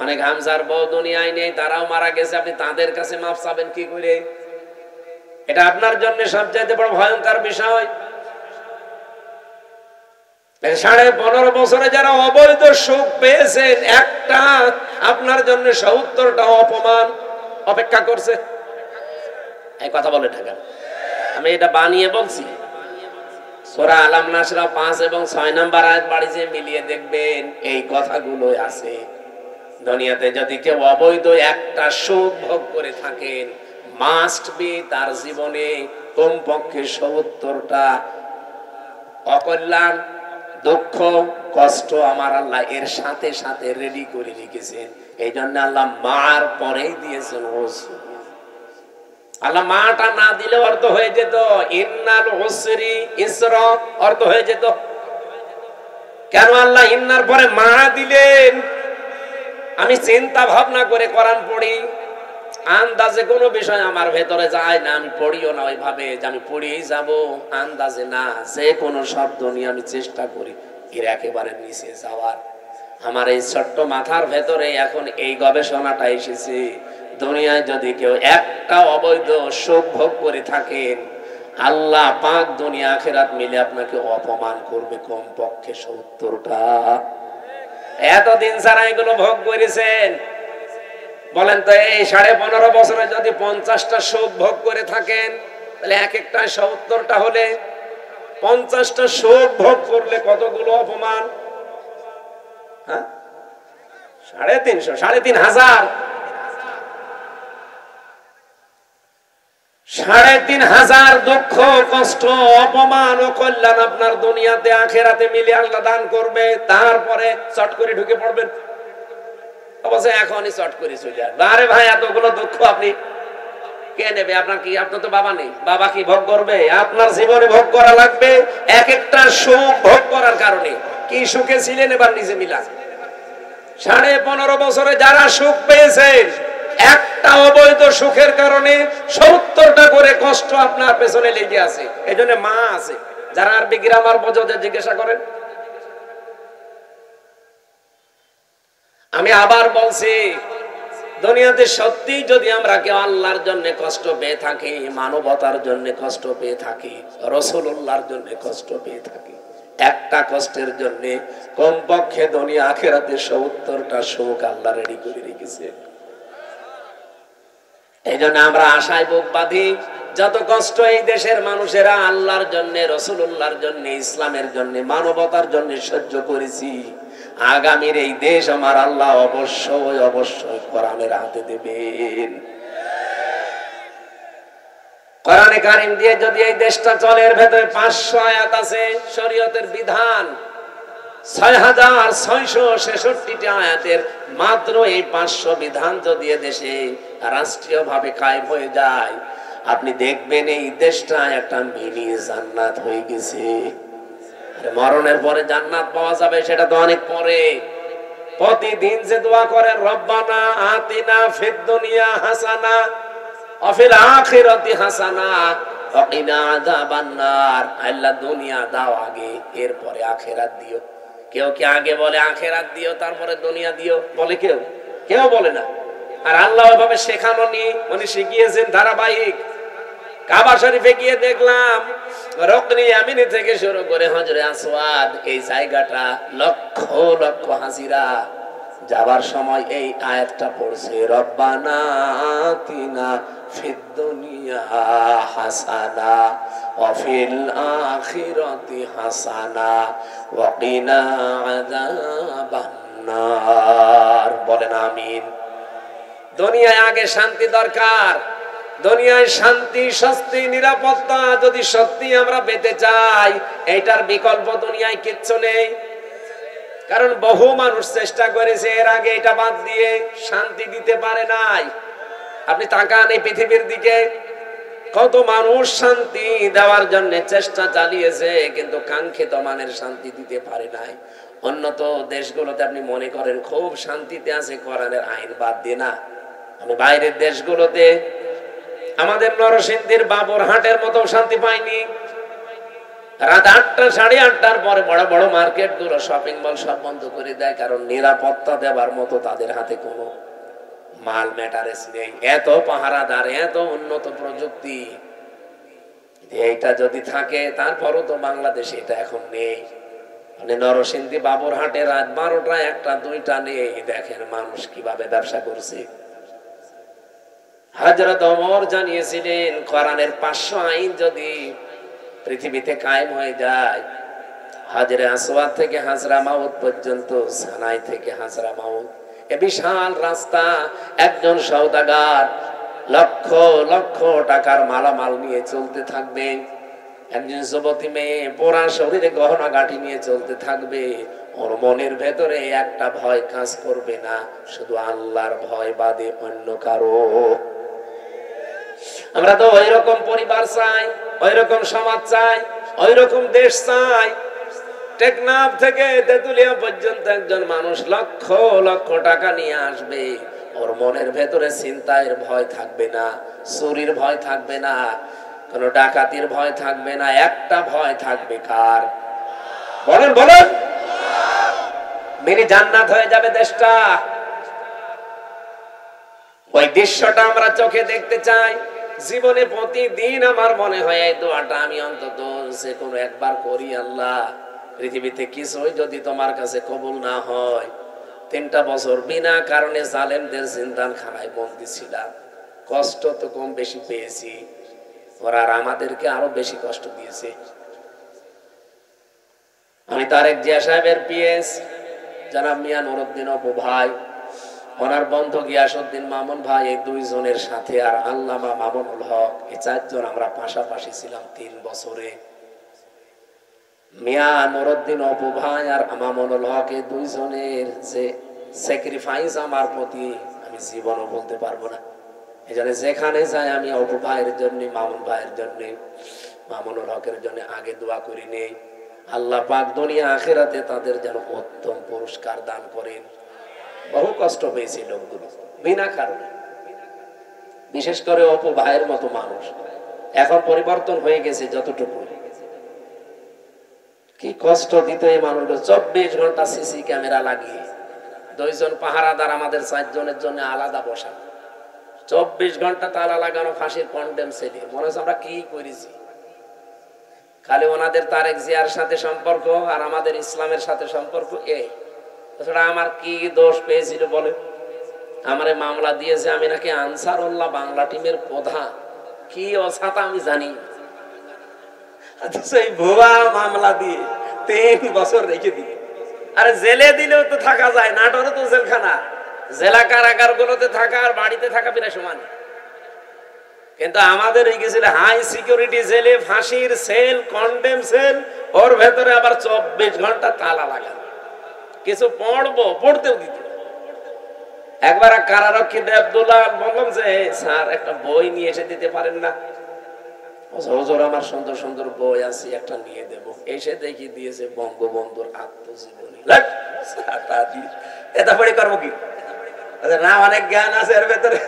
অনেক হামজার বউ দুনিয়ায় নেই, তারাও মারা গেছে। আপনি তাদের কাছে মাফ চাবেন কি করে? এটা আপনার জন্য সবচাইতে বড় ভয়ঙ্কর বিষয়। 15.5 বছরে যারা অবৈধ সুখ পেয়েছেন, একটা আপনার জন্য 70টা অপমান অপেক্ষা করছে। এই কথা বলে থাকেন, আমি এটা বানিয়ে বলছি। সূরা আলাম নাসরা 5 এবং 6 নম্বর আয়াত বাড়িতে মিলিয়ে দেখবেন এই কথাগুলো আছে। দুনিয়াতে যদি কেউ অবৈধ একটা সুখ ভোগ করে থাকেন, মাস্ট বি তার জীবনে কমপক্ষে 70টা অকল্যাণ, দুঃখ, কষ্ট আমার আল্লাহ এর সাথে সাথে রেডি করে রেখেছেন। এই জন্য আল্লাহ মার পরেই দিয়েছেন ওযু। আল্লাহ মাটা না দিলে অর্থ হয়ে যেত ইন্নাল উসরি ইসরা, অর্থ হয়ে যেত। কেন আল্লাহ ইন্নার পরে মা দিলেন? আমি চিন্তা ভাবনা করে কোরআন পড়ি, আন্দাজে কোনো বিষয় আমার ভেতরে যায় না, আমি পড়িও না ওইভাবে যে আমি পড়িয়েই যাব, আন্দাজে না। যে কোনো শব্দ নিয়ে আমি চেষ্টা করি এর একেবারে নিচে যাওয়ার। আমার এই ছোট্ট মাথার ভেতরে এখন এই গবেষণাটা এসেছে, দুনিয়ায় যদি কেউ একটা অবৈধ সুখ ভোগ করে থাকেন, আল্লাহ পাক দুনিয়া আখিরাত মিলে আপনাকে অপমান করবে কমপক্ষে 70টা। এতদিন যারা এগুলো ভোগ করেছেন, বলেন তো এই 15.5 বছরে যদি 50টা সুখ ভোগ করে থাকেন, তাহলে এক একটা 70টা হলে 50টা সুখ ভোগ করলে কতগুলো অপমান? হ্যাঁ, 350, 3,500, 3,500 দুঃখ, কষ্ট, অপমান ও কল্যাণ আপনার দুনিয়াতে আখিরাতে মিলে আল্লাহ দান করবে। তারপরে চট করে ঢুকে পড়বেন, অবশ্যই এখনই চট করে চলে আসবে। আরে ভাই, এতগুলো দুঃখ আপনি কে নেবে? আপনার কি, আপনার তো বাবা নেই, বাবা কি ভোগ করবে? আপনার জীবনে ভোগ করা লাগবে। এক একটা সুখ ভোগ করার কারণে কি সুখে ছিলেন এবার নিজে মিলান। 15.5 বছরে যারা সুখ পেয়েছেন, একটা অবৈধ সুখের কারণে 70টা করে কষ্ট আপনার পেছনে লেগে আছে। এই জন্য মা আছে, যারা আরবি গ্রামার বোঝো জিজ্ঞাসা করেন। আমি আবার বলছি, দুনিয়াতে সত্যি যদি আমরা কেউ আল্লাহর জন্য কষ্ট পেয়ে থাকি, মানবতার জন্য কষ্ট পেয়ে থাকি, রাসূলুল্লাহর জন্য কষ্ট পেয়ে থাকি, একটা কষ্টের জন্য কমপক্ষে দুনিয়া আখিরাতে 70টা সুখ আল্লাহ রেডি করে রেখেছে। এই জন্য আমরা আশায় বুক বাঁধি, যত কষ্ট এই দেশের মানুষেরা আল্লাহর জন্য, রাসূলুল্লাহর জন্য, ইসলামের জন্য, মানবতার জন্য সহ্য করেছি, আগামীর এই দেশ আমার আল্লাহ অবশ্যই অবশ্যই কোরআনের হাতে দেবেন। কোরআনে কারীম দিয়ে যদি এই দেশটা চলে, এর ভেতরে 500 আয়াত আছে শরীয়তের বিধান, 6,666টি আয়াতের মাত্র এই 500 বিধান যদি দেশে রাষ্ট্রীয়ভাবে কায়েম হয়ে যায়, আপনি দেখবেন এই দেশটা একটা মিনি জান্নাত হয়ে গেছে। মরণের পরে জান্নাত পাওয়া যাবে সেটা তো অনেক পরে। প্রতিদিন যে দোয়া করেন রব্বানা আতিনা ফিদ দুনিয়া হাসানা ওয়া ফিল আখিরাতি হাসানা ওয়া কিনা আযাবান নার, আল্লাহ দুনিয়া দাও আগে, এরপরে আখিরাত দিও। কেউ কি আগে বলে আখিরাত দিও তারপরে দুনিয়া দিও? বলে কেউ? কেউ বলে না। আর আল্লাহ ওইভাবে শেখানো নি, উনি শিখিয়েছেন ধারাবাহিক। কাবা শরীফে গিয়ে দেখলাম রুকনে ইয়ামিনি থেকে শুরু করে হজরে আসওয়াদ, এই জায়গাটা লক্ষ লক্ষ হাজিরা যাবার সময় এই আয়াতটা পড়ছে, রব্বানা আতিনা ফিদ দুনিয়া হাসানা ওয়া ফিল আখিরাতি হাসানা ওয়া কিনা আযাবান নার। বলেন আমিন। দুনিয়ায় আগে শান্তি দরকার। দুনিয়ায় শান্তি, স্বস্তি, নিরাপত্তা যদি সত্যি আমরা পেতে চাই, এটার বিকল্প দুনিয়ায় কিচ্ছু নেই। কারণ বহু মানুষ চেষ্টা করেছে এর আগে এটা বাদ দিয়ে, শান্তি দিতে পারে নাই। আপনি তাকান এই পৃথিবীর দিকে, কত মানুষ শান্তি দেওয়ার জন্য চেষ্টা চালিয়েছে, কিন্তু কাঙ্ক্ষিত মানের শান্তি দিতে পারে নাই। উন্নত দেশগুলোতে আপনি মনে করেন খুব শান্তিতে আছে, কোরআনের আইন বাদ দিয়ে না। আমি বাইরের দেশগুলোতে, আমাদের নরসিংদীর বাবুরহাটের মতো শান্তি পাইনি। রাত 8টা, 8:30টার পরে বড় বড় মার্কেট গুলো, শপিং মল সব বন্ধ করে দেয়, কারণ নিরাপত্তা দেওয়ার মতো তাদের হাতে কোনো মাল ম্যাটারেস নেই। এত পাহারাদার, এত উন্নত প্রযুক্তি, এইটা যদি থাকে, তারপরও তো বাংলাদেশে এটা এখন নেই। মানে নরসিংদী বাবুরহাটে রাত 12টা, 1টা, 2টা নেই, দেখেন মানুষ কিভাবে ব্যবসা করছে। হযরত ওমর জানিয়েছিলেন কোরআনের 500 আইন যদি পৃথিবীতে কায়েম হয়ে যায়, হাজরে আসওয়াদ থেকে হাজরা মাউত পর্যন্ত, সানাই থেকে হাজরা মাউত, এ বিশাল রাস্তা, একজন সওদাগার লক্ষ লক্ষ টাকার মালামাল নিয়ে চলতে থাকবে, একজন যুবতী মেয়ে পোড়া শরীরে গহনা গাঁটি নিয়ে চলতে থাকবে, ওর মনের ভেতরে একটা ভয় কাজ করবে না, শুধু আল্লাহর ভয় বাদে অন্য কারো। আমরা তো ওই রকম পরিবার চাই, ওই রকম সমাজ চাই, ওই রকম দেশ চাই। টেকনাফ থেকে তেতুলিয়া পর্যন্ত একজন মানুষ লক্ষ লক্ষ টাকা নিয়ে আসবে, ওর মনের ভেতরে চিন্তার ভয় থাকবে না, চুরির ভয় থাকবে না, কোন ডাকাতির ভয় থাকবে না, একটা ভয় থাকবে কার? বলেন বলেন। মিনি জান্নাত হয়ে যাবে দেশটা। ওই দৃশ্যটা আমরা চোখে দেখতে চাই। জীবনে প্রতিদিন আমার মনে হয় এই দোয়াটা আমি অন্তত যে কোনো একবার করি, আল্লাহ পৃথিবীতে কিছুই যদি তোমার কাছে কবুল না হয়, 3টা বছর বিনা কারণে জালেমদের জিন্দানখানায় বন্দী ছিলাম, কষ্ট তো কম বেশি পেয়েছি, ওরা আর আমাদেরকে আরো বেশি কষ্ট দিয়েছে। আমি তারেক জিয়া সাহেবের পিএস জনাব মিয়া নুরউদ্দিন অপু ভাই, ওনার বন্ধু গিয়াসউদ্দিন মামুন ভাই, এই 2 জনের সাথে আর আল্লামা মামুনুল হক, এই 4 জন আমরা পাশাপাশি ছিলাম 3 বছরে। মিয়া নুরউদ্দিন অপু ভাই আর মামুনুল হক, এই 2 জনের যে স্যাক্রিফাইস আমার প্রতি আমি জীবনও বলতে পারবো না। এজন্য যেখানে যাই আমি অপু ভাইয়ের জন্য, মামুন ভাইয়ের জন্য, মামুনুল হকের জন্য আগে দোয়া করি নেই, আল্লাহ পাক দুনিয়া আখিরাতে তাদের যেন উত্তম পুরস্কার দান করেন। বহু কষ্ট পেয়েছে লোকগুলো বিনা কারণে, বিশেষ করে অপু ভাইয়ের মতো মানুষ। এখন পরিবর্তন হয়ে গেছে যতটুকু, কি কষ্ট দিত এই মানুষগুলো। 24 ঘন্টা সিসি ক্যামেরা লাগিয়ে, 2 জন পাহারাদার আমাদের 4 জনের জন্য আলাদা বসা, 24 ঘন্টা তালা লাগানো, ফাঁসির কন্ডেম সেলে। মনে হচ্ছে আমরা কি করেছি। খালি ওনাদের তারেক জিয়ার সাথে সম্পর্ক আর আমাদের ইসলামের সাথে সম্পর্ক, এই আমার কি দোষ পেয়েছিল বলে? আমারে মামলা দিয়েছে, আমি নাকি আনসারুল্লাহ বাংলা টিমের প্রধান, কি অসাতা আমি জানি। সেই ভুয়া মামলা দিয়ে 3 বছর রেখে দিল। আরে জেলে দিলেও তো থাকা যায়, নাটোরে তো জেলখানা, জেলা কারাগার গুলোতে থাকা আর বাড়িতে থাকা প্রায় সমান। কিন্তু আমাদের এই গেছিল হাই সিকিউরিটি জেলে, ফাঁসির সেল, কন্ডেম সেল, ওর ভেতরে আবার 24 ঘন্টা তালা লাগানো। কিছু পড়তেও দিত। একবার কারারক্ষী দেবদুল্লাহ বললাম যে স্যার একটা বই নিয়ে এসে দিতে পারেন না? হুজুর আমার সুন্দর সুন্দর বই আছে, একটা নিয়ে দেব। এসে দেখি দিয়েছে বঙ্গবন্ধুর আত্মজীবনী। এটা পড়ে করবো কি? না, অনেক জ্ঞান আছে এর ভেতরে।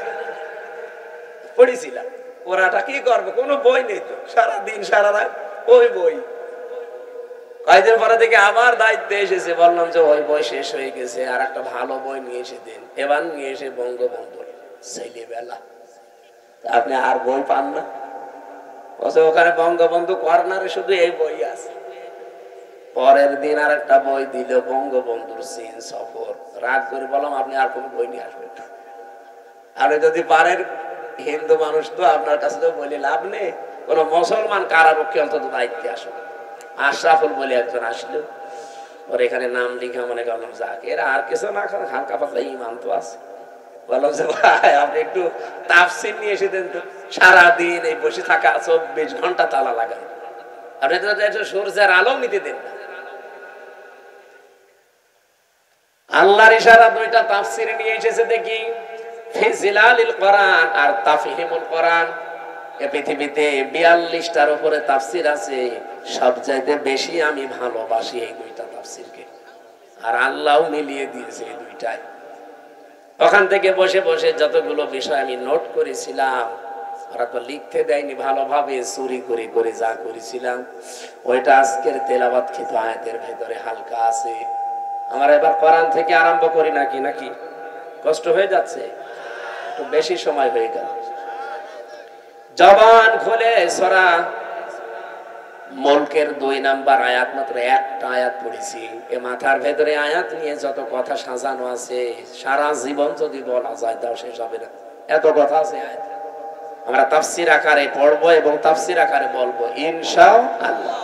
পড়েছিলাম, ওরাটা কি করবো, কোনো বই নেই তো, সারাদিন সারা রাত ওই বই। কয়েকদিন পরে থেকে আবার দায়িত্বে এসেছে, বললাম যে ওই বই শেষ হয়ে গেছে, আর একটা ভালো বই নিয়ে এসে দিন। এবার নিয়ে এসে বঙ্গবন্ধুর ছেলেবেলা। আপনি আর বই পান না? ওখানে বঙ্গবন্ধু কর্নারে শুধু এই বই আছে। পরের দিন আর একটা বই দিল, বঙ্গবন্ধুর চীন সফর। রাগ করে বললাম আপনি আর কোন বই নিয়ে আসবেন না, আপনি যদি পারেন, হিন্দু মানুষ তো আপনার কাছে তো বলে লাভ নেই, কোন মুসলমান কারারক্ষী অন্তত দায়িত্বে আসুন। আশরাফুল বলে একজন আসলো, ওর এখানে নাম লিখে মনে করলাম যাক, এরা আর কিছু না খান, হালকা পাতলা ইমান তো আছে। বললাম যে ভাই আপনি একটু তাফসীর নিয়ে এসে দেন তো। সারাদিন এই বসে থাকা, 24 ঘন্টা তালা লাগানো, আপনি তো একটু সূর্যের আলো নিতে দেন না। আল্লাহর ইশারা দুইটা তাফসীর নিয়ে এসেছে দেখি, ফিজিলালিল কোরআন আর তাফহিমুল কোরআন। এই পৃথিবীতে 42টার উপরে তাফসীর আছে, সবচাইতে বেশি আমি ভালোবাসি এই দুইটা তাফসীরকে, আর আল্লাহও মিলিয়ে দিয়েছে এই দুইটাই। ওখান থেকে বসে বসে যতগুলো বিষয় আমি নোট করেছিলাম, ওরা তো লিখতে দেয়নি, ভালোভাবে চুরি করে করে যা করেছিলাম ওইটা আজকের তেলাওয়াত কৃত আয়াতের ভেতরে হালকা আছে। আমরা এবার কোরআন থেকে আরম্ভ করি নাকি নাকি কষ্ট হয়ে যাচ্ছে, একটু বেশি সময় হয়ে গেল। জবান খুলে সূরা মুলকের 2 নাম্বার আয়াত, মাত্র একটা আয়াত পড়েছি। এ মাথার ভেতরে আয়াত নিয়ে যত কথা সাজানো আছে, সারা জীবন যদি বলা যায় তাও শেষ হবে না, এত কথা আছে আয়াত। আমরা তাফসীর আকারে পড়বো এবং তাফসীর আকারে বলবো ইনশাআল্লাহ।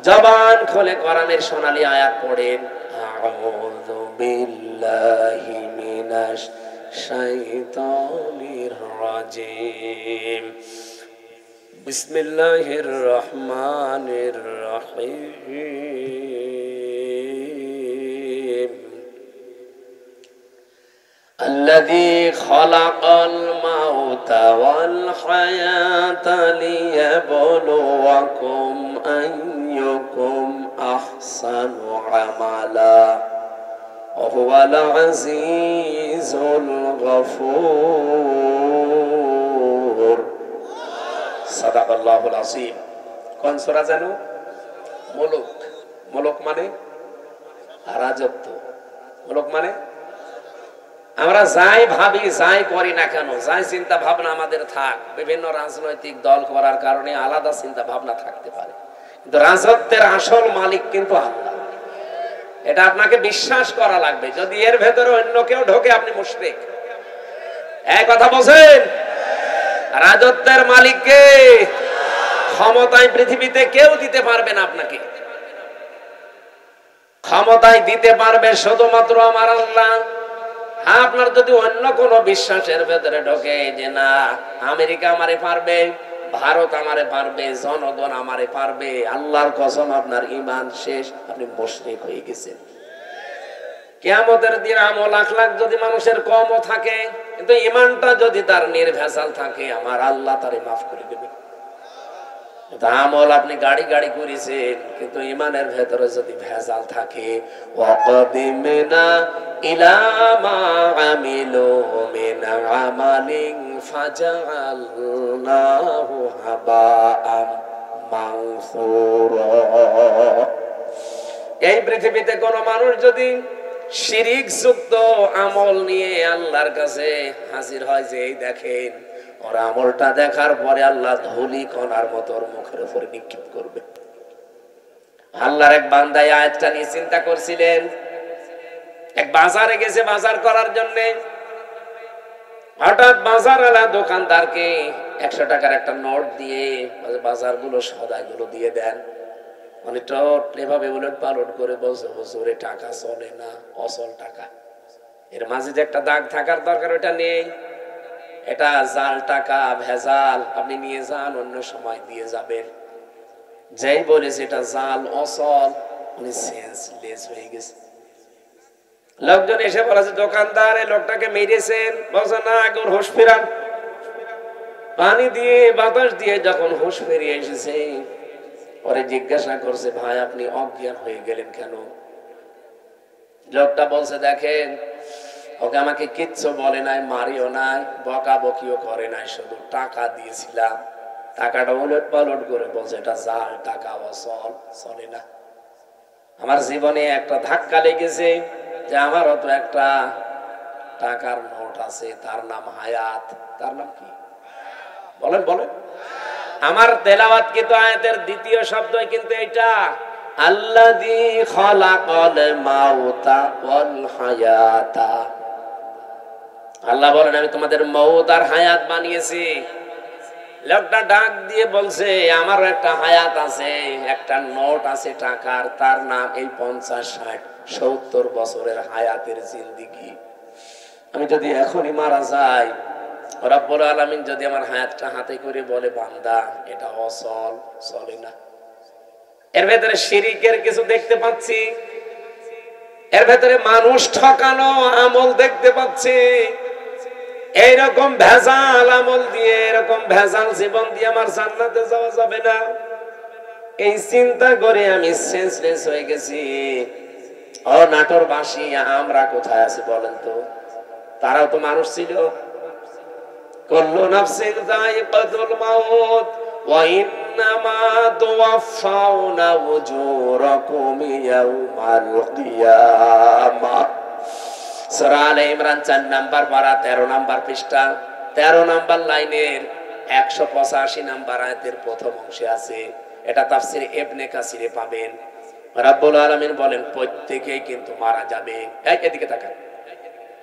জবান খুলে কোরআনের সোনালী আয়াত পড়েন। আউযু বিল্লাহি মিনাশ শাইতানির রাজিম। বিসমিল্লাহির রহমানির রহিম। الذي خلق الموت والحياة ليبلوكم أيكم أحسن عملا وهو العزيز الغفور صدق الله العظيم। কোন সূরা জানো? মুলক। মুলক মানে রাজত্ব, মুলক মানে আমরা যাই ভাবি যাই করি না কেন, যাই চিন্তা ভাবনা আমাদের থাক, বিভিন্ন রাজনৈতিক দল করার কারণে আলাদা চিন্তা ভাবনা থাকতে পারে, কিন্তু রাজত্বের আসল মালিক কিন্তু আল্লাহ। এটা আপনাকে বিশ্বাস করা লাগবে। যদি এর ভেতরে অন্য কেউ ঢোকে আপনি মুশরিক। এই কথা বলেন, রাজত্বের মালিককে ক্ষমতায় পৃথিবীতে কেউ দিতে পারবে না। আপনাকে ক্ষমতায় দিতে পারবে শুধুমাত্র আমার আল্লাহ। আপনার যদি অন্য কোন বিশ্বাসের ভেতরে ঢোকে যে না আমেরিকা আমারে পারবে, ভারত আমারে পারবে, জনগণ আমারে পারবে, আল্লাহর কসম আপনার ঈমান শেষ, আপনি মুশরিক হয়ে গেছেন। কিয়ামতের দিন আমল লাখ লাখ যদি মানুষের কমও থাকে, কিন্তু ঈমানটা যদি তার নির্ভেজাল থাকে, আমার আল্লাহ তারে মাফ করে দেবে। আমল আপনি গাড়ি গাড়ি করেছেন, কিন্তু ঈমানের ভেতরে যদি ভেজাল থাকে, ওয়াকাদিমনা ইলা মা আমিলু মিন আমালিন ফাজআলনাহু হাবাআম মানসুরা। এই পৃথিবীতে কোন মানুষ যদি শিরিক যুক্ত আমল নিয়ে আল্লাহর কাছে হাজির হয়, যে এই দেখেন ওর আমলটা দেখার পরে আল্লাহ ধুলি কণার মতো ওর মুখের উপরে নিক্ষেপ করবে। আল্লাহর এক বান্দা আয়াতটা নিয়ে চিন্তা করছিলেন। এক বাজারে গেছে বাজার করার জন্য, হঠাৎ বাজারওয়ালা দোকানদারকে 100 টাকার একটা নোট দিয়ে বাজারগুলো সদাইগুলো দিয়ে দেন। মানে এভাবে উলট পালট করে বলছে, হুজুরে টাকা চলে না, অচল টাকা, এর মাঝে যে একটা দাগ থাকার দরকার ওটা নেই, এটা জাল টাকা, ভেজাল, আপনি নিয়ে যান, অন্য সময় দিয়ে যাবেন। যেই বলেছে এটা জাল অচল, উনি সেন্সলেস হয়ে গেছে। লোকজন এসে বলেছে দোকানদার এই লোকটাকে মেরেছেন, বলছে না আগে ওর হুঁশ ফেরান। পানি দিয়ে বাতাস দিয়ে যখন হুঁশ ফিরিয়ে এসেছে, পরে জিজ্ঞাসা করছে ভাই আপনি অজ্ঞান হয়ে গেলেন কেন? লোকটা বলছে, দেখেন ওকে আমাকে কিচ্ছু বলে নাই, মারিও নাই, বকাবকিও করে নাই, শুধু টাকা দিয়েছিলাম। টাকাটা উলট পালট করে বলছে এটা জাল টাকা, চলে না। আমার জীবনে একটা ধাক্কা লেগেছে যে আমারও তো একটা টাকার নোট আছে, তার নাম হায়াত। তার নাম কি বলেন বলেন? আমার তেলাওয়াত কিন্তু আয়াতের দ্বিতীয় শব্দ কিন্তু এটা, আল্লাযী খালাকাল মাউতা ওয়াল হায়াতা। আল্লাহ বলেন আমি তোমাদের মউত আর হায়াত বানিয়েছি। লোকটা ডাক দিয়ে বলছে আমারও একটা হায়াত আছে, একটা নোট আছে টাকার, তার নাম এই 50, 60, 70 বছরের হায়াতের জিন্দেগি। আমি যদি এখনই মারা যাই, রব্বুল আলামিন যদি আমার হায়াতটা হাতে করে বলে বান্দা এটা অচল, চলে না। এর ভেতরে শিরিকের কিছু দেখতে পাচ্ছি, এর ভেতরে মানুষ ঠকানো আমল দেখতে পাচ্ছি। এইরকম ভেজাল আমল দিয়ে, এরকম ভেজাল জীবন দিয়ে আমার জান্নাতে যাওয়া যাবে না। এই চিন্তা করে আমি সেন্সলেস হয়ে গেছি। ও নাটোরবাসী, আমরা কোথায় আছি বলেন তো? তারাও তো মানুষ ছিল। কুল্লু নাফসিন যায়িকাতুল মাউত ওয়া ইন্নামা তুওয়াফাউনা উজুরাকুম ইয়াউমাল কিয়ামাহ। সূরা আলে ইমরান 4 নাম্বার পারা 13 নাম্বার পৃষ্ঠা 13 নাম্বার লাইনের 185 নাম্বার আয়াতের প্রথম অংশে আছে। এটা তাফসীর ইবনে কাসিরে পাবেন। রব্বুল আলামিন বলেন প্রত্যেকেই কিন্তু মারা যাবে। এদিকে তাকান।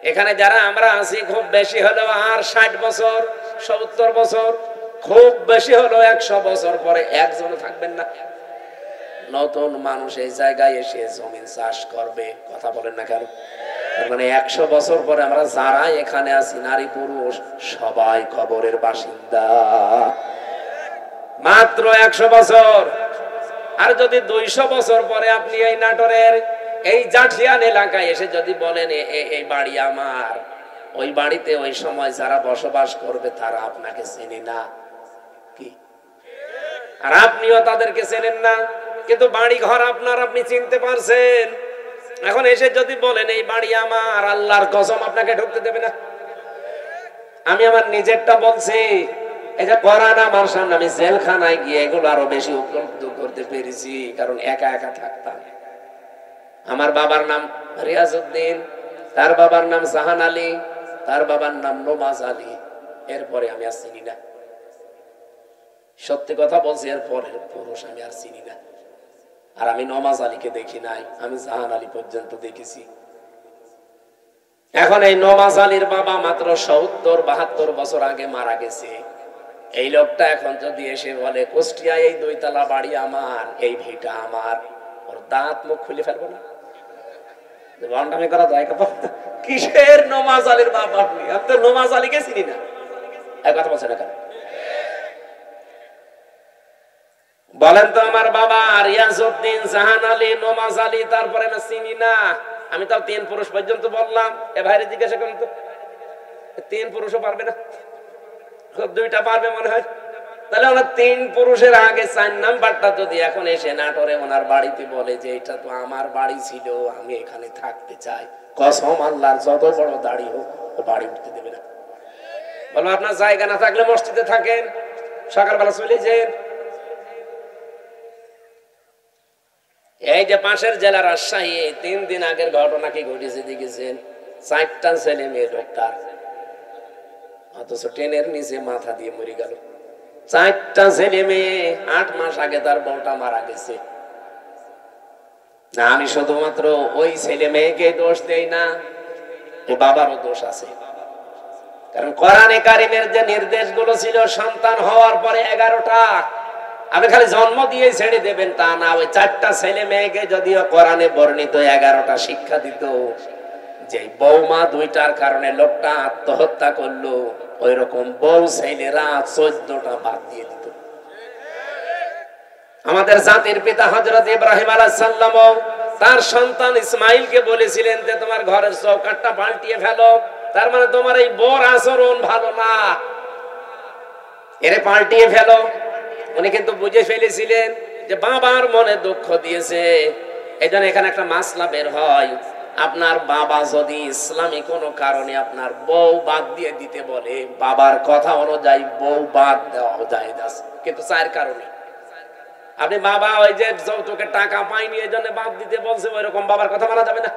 এখানে যারা আমরা আছি খুব বেশি হলো আর 60 বছর 70 বছর, খুব বেশি হলো 100 বছর পরে একজন থাকবেন না। নতুন মানুষ এই জায়গায় এসে জমিন চাষ করবে, কথা বলেন না কেন? মানে 100 বছর পরে আমরা যারা এখানে আছি নারী পুরুষ সবাই কবরের বাসিন্দা। মাত্র 100 বছর। আর যদি 200 বছর পরে আপনি এই নাটোরের এই জাঠিয়ান এলাকায় এসে যদি বলেন এই বাড়ি আমার, ওই বাড়িতে ওই সময় যারা বসবাস করবে তারা আপনাকে চেনে না কি? আর আপনিও তাদেরকে চেনেন না, কিন্তু বাড়ি ঘর আপনার, আপনি চিনতে পারছেন। এখন এসে যদি বলেন এই বাড়ি আমার, আল্লাহর কসম আপনাকে ঢুকতে দেবে না। আমি আমার নিজেরটা বলছি, এই যে কোরআন আমার সামনে, আমি জেলখানায় গিয়ে এগুলো আরো বেশি উপলব্ধ করতে পেরেছি, কারণ একা একা থাকতাম। আমার বাবার নাম রিয়াজউদ্দিন, তার বাবার নাম জাহান আলী, তার বাবার নাম নমাজ আলী। এরপরে আমি আর চিনি না, সত্যি কথা বলছি, এরপরে পুরুষ আমি আর চিনি না। আর আমি নমাজ আলীকে দেখি নাই, আমি জাহান আলী পর্যন্ত দেখেছি। এখন এই নমাজ আলীর বাবা মাত্র 70-72 বছর আগে মারা গেছে। এই লোকটা এখন যদি এসে বলে কুষ্টিয়ায় এই 2 তলা বাড়ি আমার, এই ভিটা আমার, ওর দাঁত মুখ খুলে ফেলবো না। বন্ডামি করা যায়? কিসের নমাজ আলীর বাবা আপনি? আমি তো নমাজ আলীকে চিনি না। এক কথা বলছেন না কেন? বলেন তো আমার বাবা রিয়াজউদ্দিন, জাহান আলী, নমাজ আলী, তারপরে আমি চিনি না। আমি তাও 3 পুরুষ পর্যন্ত বললাম। এ ভাইরে জিজ্ঞাসা করুন তো, 3 পুরুষও পারবে না? 2টা পারবে মনে হয়। তাহলে ওনার 3 পুরুষের আগে 4 নাম্বারটা যদি এখন এসে নাটোরে ওনার বাড়িতে বলে যে এটা তো আমার বাড়ি ছিল, আমি এখানে থাকতে চাই, কসম আল্লাহর যত বড় দাড়ি হোক ও বাড়ি উঠতে দেবে না। বলো আপনার জায়গা না থাকলে মসজিদে থাকেন, সকালবেলা চলে যান। এই যে পাশের জেলা রাজশাহী, 3 দিন আগের ঘটনা কি ঘটেছে দেখেছেন? 4টা ছেলে মেয়ে ডক্টর, অথচ ট্রেনের নিচে মাথা দিয়ে মরে গেল। 4টা ছেলে মেয়ে, 8 মাস আগে তার বউটা মারা গেছে। না আমি শুধুমাত্র ওই ছেলে মেয়েকে দোষ দেই না, বাবারও দোষ আছে। কারণ কোরআনে কারিমের যে নির্দেশগুলো ছিল সন্তান হওয়ার পরে 11টা, আপনি খালি জন্ম দিয়ে ছেড়ে দেবেন তা না। ওই 4টা ছেলে মেয়েকে যদিও কোরআনে বর্ণিত 11টা শিক্ষা দিত, যে বৌমা 2টার কারণে লোকটা আত্মহত্যা করলো, ওই রকম বউ ছেলেরা 14টা বাদ দিয়ে দিত। আমাদের জাতির পিতা হযরত ইব্রাহিম আলাইহিস সালাম তার সন্তান ইসমাইলকে বলেছিলেন যে তোমার ঘরের চৌকাঠটা পাল্টিয়ে ফেলো, তার মানে তোমার এই বউর আচরণ ভালো না, এরে পাল্টিয়ে ফেলো। উনি কিন্তু বুঝে ফেলেছিলেন যে বাবার মনে দুঃখ দিয়েছে। এইজন্য এখানে একটা মাসলা বের হয়, আপনার বাবা যদি ইসলামী কোনো কারণে আপনার বউ বাদ দিয়ে দিতে বলে, বাবার কথা অনুযায়ী বউ বাদ দেওয়া যায়, কিন্তু চার কারণে। আপনি বাবা ওই যে যৌতুকের টাকা পাইনি এই জন্য বাদ দিতে বলছে, ওই রকম বাবার কথা মানা যাবে না।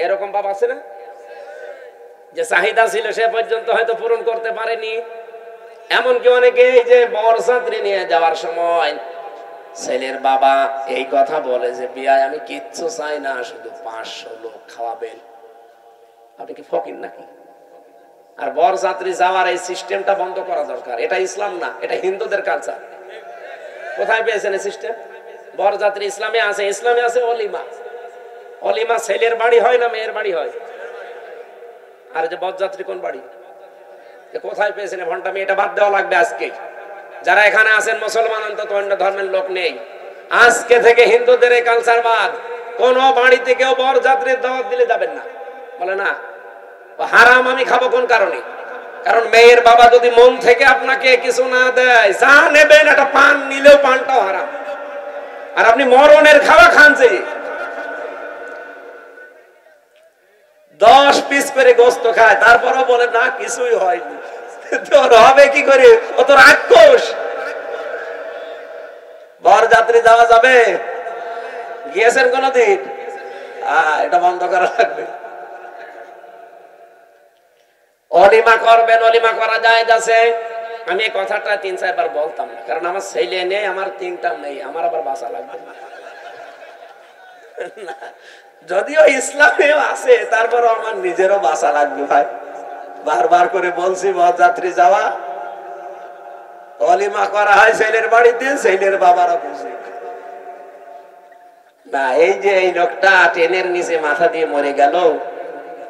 এরকম বাবা আছে না, যে চাহিদা ছিল সে পর্যন্ত হয়তো পূরণ করতে পারেনি। এমনকি অনেকে এই যে বরযাত্রী নিয়ে যাওয়ার সময় ছেলের বাবা এই কথা বলে যে বিয়ায় আমি কিচ্ছু চাই না, শুধু 500 লোক খাওয়াবেন। আপনি কি ফকির নাকি? আর বরযাত্রী যাওয়ার এই সিস্টেমটা বন্ধ করা দরকার। এটা ইসলাম না, এটা হিন্দুদের কালচার। কোথায় পেয়েছেন এই সিস্টেম? বরযাত্রী ইসলামে আছে, ইসলামে আছে অলিমা। অলিমা ছেলের বাড়ি হয় না মেয়ের বাড়ি হয়? আর যে বরযাত্রী কোন বাড়ি? কোথায় পেয়েছেন ঘন্টামি? এটা বাদ দেওয়া লাগবে আজকে। যারা এখানে আছেন মুসলমান, অন্তত অন্য ধর্মের লোক নেই, আজকে থেকে হিন্দুদের এই কালচার বাদ। কোন বাড়িতে কেউ বরযাত্রীর দাওয়াত দিলে যাবেন না। বলে না হারাম, আমি খাবো কোন কারণে? কারণ মেয়ের বাবা যদি মন থেকে আপনাকে কিছু না দেয়, যা নেবেন একটা পান নিলেও পানটাও হারাম। আর আপনি মরণের খাওয়া খানছে, 10 পিস করে গোস্ত খায়, তারপরও বলে না কিছুই হয়নি। তোর হবে কি করে? ও তো রাক্ষস। বরযাত্রী যাওয়া যাবে? গিয়েছেন কোনদিন? এটা বন্ধ করা লাগবে। অলিমা করবেন, অলিমা করা যায় যাচ্ছে। আমি এই কথাটা 3-4 বার বলতাম না, কারণ আমার ছেলে নেই, আমার 3টা নেই, আমার আবার বাঁচা লাগবে না। যদিও ইসলামেও আছে, তারপরও আমার নিজেরও বাঁচা লাগবে ভাই। বারবার করে বলছি বরযাত্রী যাওয়া, অলিমা করা হয় ছেলের বাড়িতে, ছেলের বাবারা বুঝে না। এই যে এই লোকটা ট্রেনের নিচে মাথা দিয়ে মরে গেল,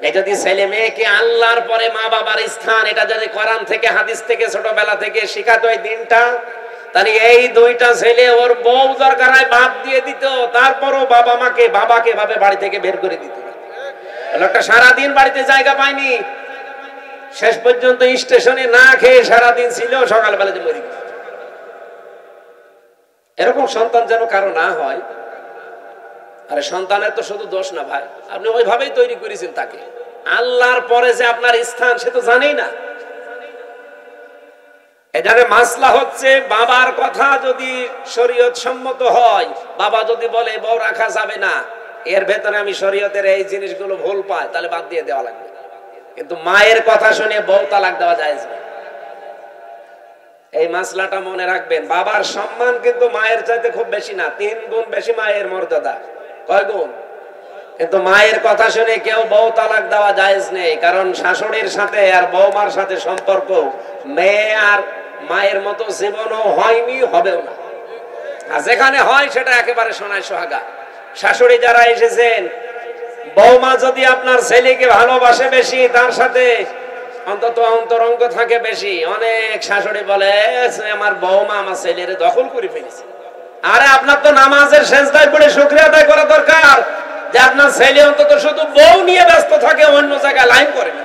এই যদি ছেলে মেয়েকে আল্লাহর পরে মা বাবার স্থান, এটা যদি কোরআন থেকে হাদিস থেকে ছোটবেলা থেকে শিখাতো এই দিনটা, তাহলে এই 2টা ছেলে ওর বউ দরকার হয় বাদ দিয়ে দিত, তারপরও বাবাকে ভাবে বাড়ি থেকে বের করে দিত। লোকটা সারাদিন বাড়িতে জায়গা পায়নি, শেষ পর্যন্ত স্টেশনে না খেয়ে সারাদিন ছিল, সকালবেলা যে মরে গেছে। এরকম সন্তান যেন কারো না হয়। আরে সন্তানের তো শুধু দোষ না ভাই, আপনি ওইভাবেই তৈরি করেছেন তাকে। আল্লাহর পরে যে আপনার স্থান সে তো জানেই না। এখানে মাসলা হচ্ছে বাবার কথা যদি শরীয়ত সম্মত হয়, বাবা যদি বলে বউ রাখা যাবে না, এর ভেতরে আমি শরীয়তের এই জিনিসগুলো ভুল পাই, তাহলে বাদ দিয়ে দেওয়া লাগবে। কিন্তু মায়ের কথা শুনে বউ তালাক দেওয়া যায় না। এই মাসলাটা মনে রাখবেন। বাবার সম্মান কিন্তু মায়ের চাইতে খুব বেশি না, 3 গুণ বেশি মায়ের মর্যাদা। কয় গুণ? কিন্তু মায়ের কথা শুনে কেউ বউ তালাক দেওয়া জায়েজ নেই, কারণ শাশুড়ির সাথে আর বৌমার সাথে সম্পর্ক মেয়ে আর মায়ের মতো জীবনও হয়নি, হবেও না। আর যেখানে হয় সেটা একেবারে সোনায় সোহাগা। শাশুড়ি যারা এসেছেন, বৌমা যদি আপনার ছেলেকে ভালোবাসে বেশি, তার সাথে অন্তত অন্তরঙ্গ থাকে বেশি, অনেক শাশুড়ি বলে আমার বৌমা আমার ছেলের দখল করে ফেলেছে। আরে আপনার তো নামাজের সেজদায় পড়ে শুকরিয়া আদায় করা দরকার যে আপনার ছেলে অন্তত শুধু বউ নিয়ে ব্যস্ত থাকে, অন্য জায়গায় লাইন করে না।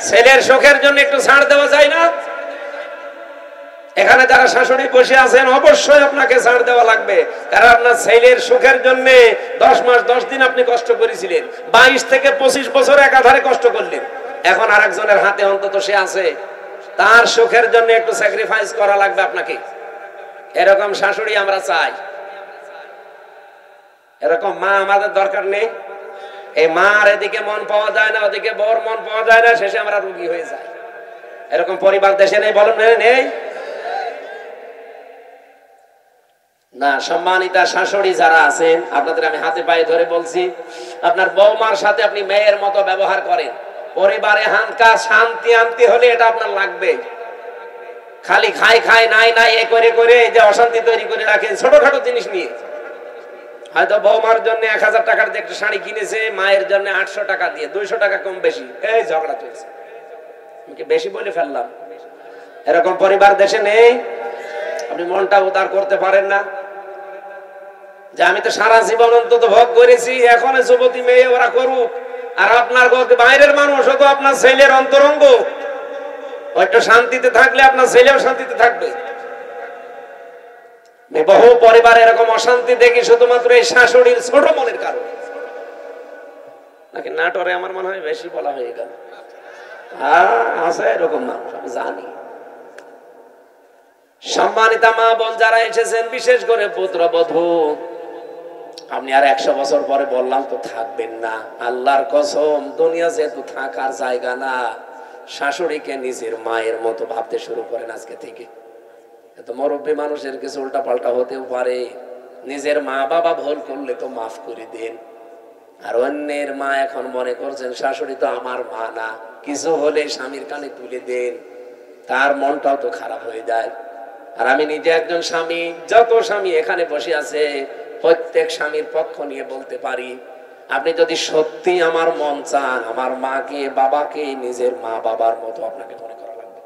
ছেলের সুখের জন্য একটু ছাড় দেওয়া যায় না? এখানে যারা শাশুড়ি বসে আছেন, অবশ্যই আপনাকে ছাড় দেওয়া লাগবে, কারণ আপনার ছেলের সুখের জন্য 10 মাস 10 দিন আপনি কষ্ট করেছিলেন, 22 থেকে 25 বছর একাধারে কষ্ট করলেন। এখন আরেকজনের হাতে অন্তত সে আছে, তার সুখের জন্য একটু স্যাক্রিফাইস করা লাগবে আপনাকে। এরকম শাশুড়ি আমরা চাই। এরকম মা আমাদের দরকার নেই। এই মার এদিকে মন পাওয়া যায় না, ওদিকে বর মন পাওয়া যায় না, শেষে আমরা রোগী হয়ে যাই। এরকম পরিবার দেশে নেই? বলেন নেই না? সম্মানিতা শাশুড়ি যারা আছেন, আপনাদের আমি হাতে পায়ে ধরে বলছি, আপনার বৌমার সাথে আপনি মেয়ের মতো ব্যবহার করেন। পরিবারে হানকা শান্তি আনতে হলে এটা আপনার লাগবে। খালি খাই নাই এ করে করে যে অশান্তি তৈরি করে রাখেন ছোটখাটো জিনিস নিয়ে। হয়তো বৌমার জন্য 1000 টাকার যে একটা শাড়ি কিনেছে, মায়ের জন্য 800 টাকা দিয়ে 200 টাকা কম বেশি, এই ঝগড়া চলছে। আমি কি বেশি বলে ফেললাম? এরকম পরিবার দেশে নেই? আপনি মনটা উদার করতে পারেন না যে আমি তো সারা জীবন অন্তত ভোগ করেছি, এখন যুবতী মেয়ে ওরা করুক, আর আপনার বাইরের মানুষ তো আপনার ছেলের অন্তরঙ্গ, একটু শান্তিতে থাকলে আপনার ছেলেও শান্তিতে থাকবে। বহু পরিবার এরকম অশান্তি দেখি শুধুমাত্র এই শাশুড়ির ছোট মনের কারণে। নাকি নাটোরে আমার মনে হয় বেশি বলা হয়ে গেল। আছে এরকম মানুষ, আমি জানি। সম্মানিতা মা বোন যারা এসেছেন, বিশেষ করে পুত্রবধূ, আপনি আর 100 বছর পরে বললাম তো থাকবেন না, আল্লাহর কসম, দুনিয়া যেহেতু থাকার জায়গা না, শাশুড়িকে নিজের মায়ের মতো ভাবতে শুরু করেন আজকে থেকে। এত মুরব্বী মানুষের কিছু উল্টা পাল্টা হতেও পারে, নিজের মা বাবা ভুল করলে তো মাফ করে দেন। আর অন্যের মা এখন মনে করছেন শাশুড়ি তো আমার মা না, কিছু হলে স্বামীর কানে তুলে দেন, তার মনটাও তো খারাপ হয়ে যায়। আর আমি নিজে একজন স্বামী, যত স্বামী এখানে বসে আছে প্রত্যেক স্বামীর পক্ষ নিয়ে বলতে পারি, আপনি যদি সত্যি আমার মন চান, আমার মাকে বাবাকে নিজের মা বাবার মতো আপনাকে মনে করা লাগবে,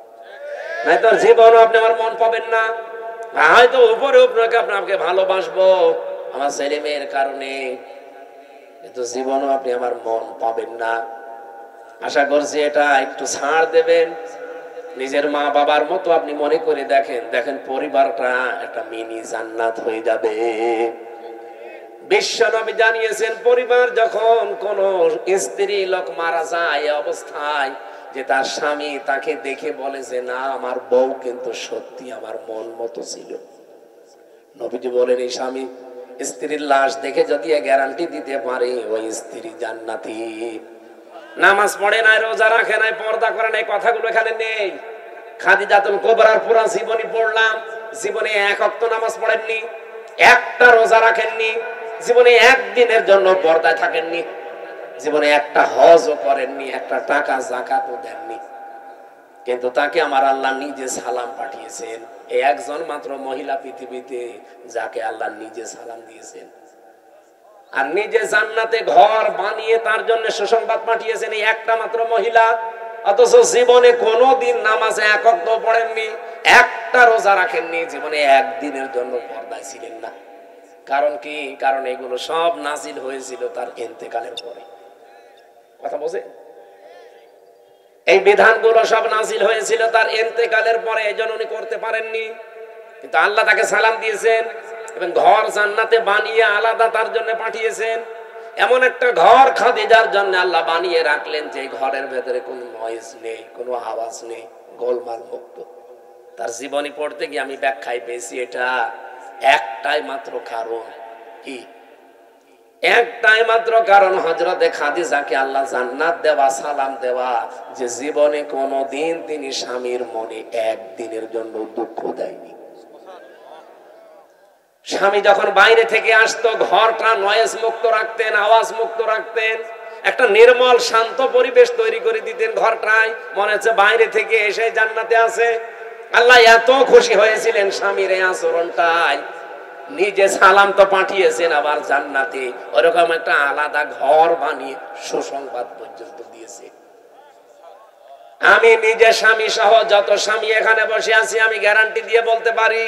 নাই তো জীবনও আপনি আমার মন পাবেন না। হয়তো উপরে উপরে আপনাকে ভালোবাসবো আমার ছেলে মেয়ের কারণে, কিন্তু জীবনও আপনি আমার মন পাবেন না। আশা করছি এটা একটু ছাড় দেবেন, নিজের মা বাবার মতো আপনি মনে করে দেখেন, দেখেন পরিবারটা একটা মিনি জান্নাত হয়ে যাবে। বিশ্বনবী জানিয়েছেন, পরিবার যখন কোন স্ত্রী লোক মারা যায় এই অবস্থায়, যে তার স্বামী তাকে দেখে বলে যে না, আমার বউ কিন্তু সত্যি আমার মন মতো ছিল। নবীজি বলেন, এই স্বামী স্ত্রীর লাশ দেখে যদি গ্যারান্টি দিতে পারে, ওই স্ত্রী জান্নাতি। নামাজ পড়ে নাই, রোজা রাখে নাই, পর্দা করে নাই, কথাগুলো এখানে নেই। খাদিজাতুল কুবরার পুরা জীবনী পড়লাম, জীবনে এক ওয়াক্ত নামাজ পড়েননি, একটা রোজা রাখেননি, জীবনে একদিনের জন্য পর্দায় থাকেননি, জীবনে একটা হজও করেননি, একটা টাকা যাকাতও দেননি। কিন্তু তাকে আমার আল্লাহ নিজে সালাম পাঠিয়েছেন। এই একজন মাত্র মহিলা পৃথিবীতে যাকে আল্লাহ নিজে সালাম দিয়েছেন। আর নিজে জান্নাতে ঘর বানিয়ে তার জন্য সুসংবাদ পাঠিয়েছেন এই একটা মাত্র মহিলা। অথচ জীবনে কোনোদিন নামাজে এক ওয়াক্ত পড়েননি, একটা রোজা রাখেননি, জীবনে একদিনের জন্য পর্দায় ছিলেন না। কারণ কি? কারণ এগুলো সব নাজিল হয়েছিল তার ইন্তেকালের পরে। কথা বোঝেন? এই বিধানগুলো সব নাজিল হয়েছিল তার ইন্তেকালের পরে, এজন্য উনি করতে পারেননি। কিন্তু আল্লাহ তাকে সালাম দিয়েছেন এবং ঘর জান্নাতে বানিয়ে আলাদা তার জন্য পাঠিয়েছেন। এমন একটা ঘর খাদিজার জন্য আল্লাহ বানিয়ে রাখলেন যে ঘরের ভেতরে কোনো নয়েজ নেই, কোনো আওয়াজ নেই, গোলমাল মুক্ত। তার জীবনী পড়তে গিয়ে আমি ব্যাখ্যায় পেয়েছি এটা একটাই মাত্র কারণ। কি? একটাই মাত্র কারণ, হযরতে খাদিজাকে আল্লাহ জান্নাত দেওয়া, সালাম দেওয়া, যে জীবনে কোনোদিন তিনি স্বামীর মনে একদিনের জন্য দুঃখ দেয়নি। স্বামী যখন বাইরে থেকে আসতো, ঘরটা নয়েজ মুক্ত রাখতেন, আওয়াজ মুক্ত রাখতেন, একটা নির্মল শান্ত পরিবেশ তৈরি করে দিতেন ঘরটায়, মনে হচ্ছে বাইরে থেকে এসে জান্নাতে আছে। আল্লাহ এত খুশি হয়েছিলেন স্বামীর এই আচরণটায়, নিজে সালাম তো পাঠিয়েছেন, আবার জান্নাতে ওরকম একটা আলাদা ঘর বানিয়ে সুসংবাদ পর্যন্ত দিয়েছে। আমি নিজে স্বামী সহ যত স্বামী এখানে বসে আছি, আমি গ্যারান্টি দিয়ে বলতে পারি,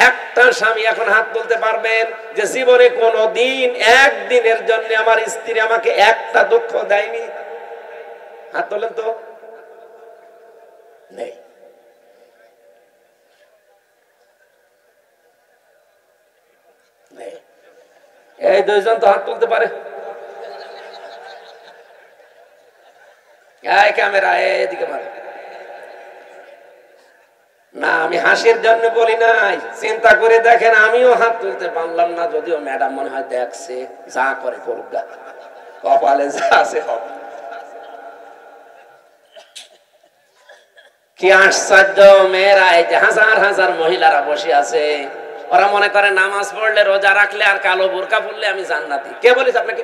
একটা স্বামী এখন হাত তুলতে পারবেন যে জীবনে কোনোদিন একদিনের জন্য আমার স্ত্রী আমাকে একটা দুঃখ দেয়নি? হাত তোলেন তো। নেই। এই দুইজন তো হাত তুলতে পারে। ক্যামেরা এদিকে মারে না, আমি হাসির জন্য বলি নাই, চিন্তা করে দেখেন, আমিও হাত তুলতে পারলাম না, যদিও ম্যাডাম মনে হয় দেখছে, যা করে করুক, কপালে যা আছে হবে। কি আশ্চর্য মেয়েরা, এই যে হাজার হাজার মহিলারা বসে আছে, ওরা মনে করে নামাজ পড়লে, রোজা রাখলে আর কালো বোরকা পড়লে আমি জান্নাতি। কে বলেছে আপনাকে?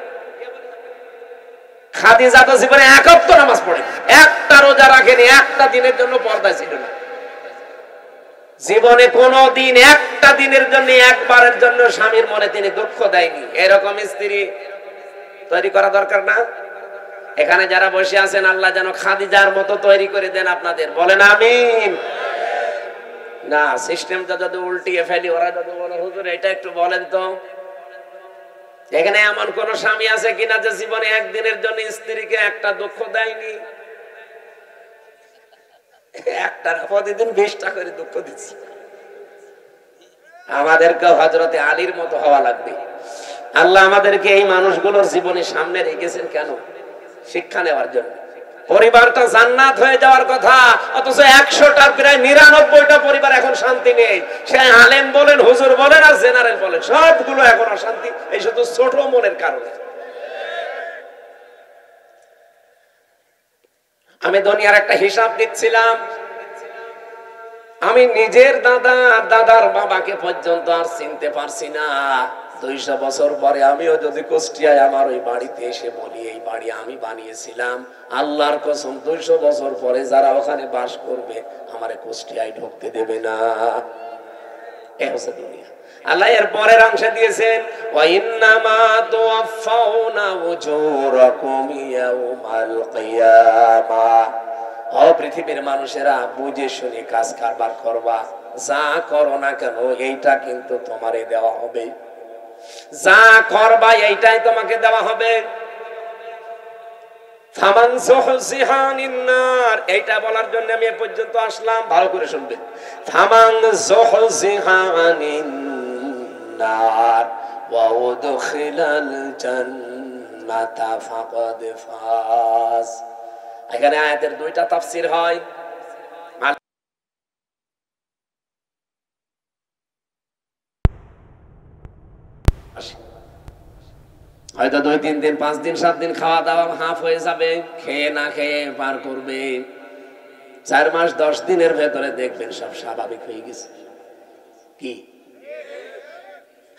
খাদিজা তো জীবনে এক ওয়াক্ত নামাজ পড়ে, একটা রোজা রাখেনি, একটা দিনের জন্য পর্দা ছিল না। জীবনে কোনদিন একটা দিনের জন্য, একবারের জন্য স্বামীর মনে তিনি দুঃখ দেয়নি। এরকম স্ত্রী তৈরি করা দরকার না? এখানে যারা বসে আছেন, আল্লাহ যেন খাদিজার মতো তৈরি করে দেন আপনাদের। বলেন আমিন। না, সিস্টেমটা যদি উল্টিয়ে ফেলি, ওরা যদি বলে হুজুর এটা একটু বলেন তো, এখানে এমন কোন স্বামী আছে কিনা যে জীবনে একদিনের জন্য স্ত্রীকে একটা দুঃখ দেয়নি? একটা প্রতিদিন 20টা করে দুঃখ দিচ্ছি। আমাদেরকে হযরতে আলীর মতো হওয়া লাগবে। আল্লাহ আমাদেরকে এই মানুষগুলোর জীবনে সামনে রেখেছেন কেন? শিক্ষা নেওয়ার জন্য। পরিবারটা জান্নাত হয়ে যাওয়ার কথা, অথচ 100টার প্রায় 99টা পরিবার এখন শান্তি নেই। সে আলেম বলেন, হুজুর বলেন আর জেনারেল বলেন, সবগুলো এখন অশান্তি, এই শুধু ছোট মনের কারণে। আমি দুনিয়ার একটা হিসাব দিচ্ছিলাম, আমি নিজের দাদা দাদার বাবাকে পর্যন্ত আর চিনতে পারছি না। 200 বছর পরে আমিও যদি কুষ্টিয়ায় আমার ওই বাড়িতে এসে বলি এই বাড়ি আমি বানিয়েছিলাম, আল্লাহর কসম 200 বছর পরে যারা ওখানে বাস করবে আমারে কুষ্টিয়ায় ঢুকতে দেবে না। এই হচ্ছে দুনিয়া। আল্লাহ এর পরের অংশে দিয়েছেন, ওয়া ইন্নামা তুওয়াফাউনা উজুরাকুম ইয়াউমাল কিয়ামাহ। ও পৃথিবীর মানুষেরা, বুঝে শুনে কাজ কারবার করবা, যা করো না কেন এইটা কিন্তু তোমারে দেওয়া হবে, যা করবা এইটাই তোমাকে দেওয়া হবে। ফামান যুহজিহানিন নার, এইটা বলার জন্য আমি এ পর্যন্ত আসলাম, ভালো করে শুনবেন। ফামান যুহজিহানিন নার ওয়া উদখিলাল জান্নাতা ফাকাদ ফাজ। এখানে আয়াতের দুইটা তাফসীর হয়। হয়তো 2-3 দিন 5 দিন 7 দিন খাওয়া দাওয়া হাফ হয়ে যাবে, খেয়ে না খেয়ে পার করবে। 4 মাস 10 দিনের ভেতরে দেখবেন সব স্বাভাবিক হয়ে গেছে। কি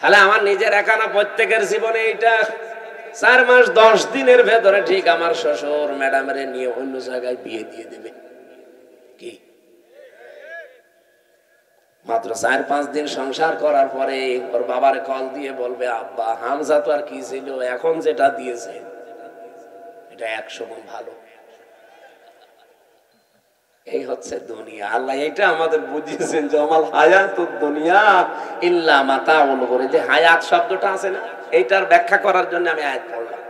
তাহলে আমার নিজের একা না, প্রত্যেকের জীবনে এইটা 4 মাস 10 দিনের ভেতরে ঠিক আমার শ্বশুর ম্যাডামের নিয়ে অন্য জায়গায় বিয়ে দিয়ে দেবে। কি মাত্র 4-5 দিন সংসার করার পরে ওর বাবার কল দিয়ে বলবে, আব্বা হামজা তো আর কি ছিল, এখন যেটা দিয়েছে এটা 100 গুণ ভালো। এই হচ্ছে দুনিয়া। আল্লাহ এটা আমাদের বুঝিয়েছেন যে আমাল হায়াতুদ দুনিয়া ইল্লা মাতাউল গুরুর। যে হায়াত শব্দটা আছে না, এইটার ব্যাখ্যা করার জন্য আমি আয়াত পড়লাম।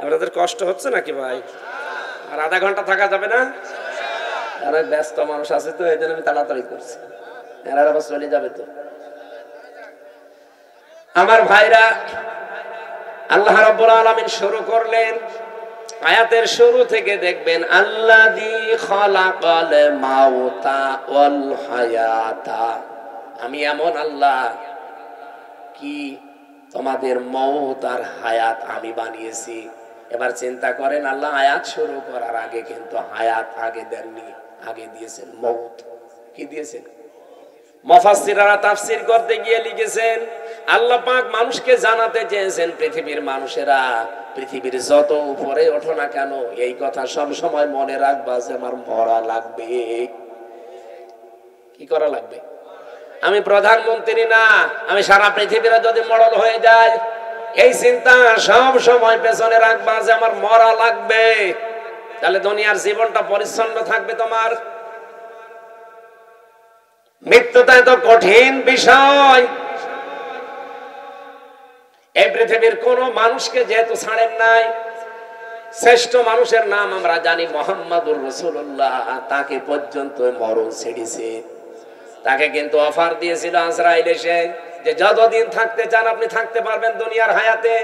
আপনাদের কষ্ট হচ্ছে নাকি ভাই? আর আধা ঘন্টা থাকা যাবে না? অনেক ব্যস্ত মানুষ আছে তো, এই জন্য আমি তাড়াতাড়ি করছি, এরা আবার চলে যাবে তো। আমার ভাইরা, আল্লাহ রাব্বুল আলামিন শুরু করলেন, আয়াতের শুরু থেকে দেখবেন, আল্লাযী খালাকাল মাউতা ওয়াল হায়াতা। আমি এমন আল্লাহ কি তোমাদের মউত আর হায়াত আমি বানিয়েছি। এবার চিন্তা করেন, আল্লাহ আয়াত শুরু করার আগে কিন্তু হায়াত আগে দেননি, আগে দিয়েছেন মউত। কি দিয়েছেন? মুফাসসিররা তাফসীর করতে গিয়ে লিখেছেন, আল্লাহ পাক মানুষকে জানাতে চেয়েছেন, পৃথিবীর মানুষেরা পৃথিবীর যত উপরে ওঠো না কেন এই কথা সব সময় মনে রাখবা যে আমার মরা লাগবে। কি করা লাগবে? আমি প্রধানমন্ত্রী না, আমি সারা পৃথিবীর যদি মডেল হয়ে যায়, এই চিন্তা সব সময় পেছনে রাখবা যে আমার মরা লাগবে। তাহলে দুনিয়ার জীবনটা পরিচ্ছন্ন থাকবে তোমার। মৃত্যুটা এত কঠিন বিষয়, এই পৃথিবীর কোন মানুষকে যেহেতু ছাড়েন নাই, শ্রেষ্ঠ মানুষের নাম আমরা জানি মুহাম্মাদুর রাসূলুল্লাহ, তাকে পর্যন্ত মরণ ছেড়েছে। তাকে কিন্তু অফার দিয়েছিল আজরাইল এসে যে যতদিন থাকতে চান আপনি থাকতে পারবেন দুনিয়ার হায়াতে,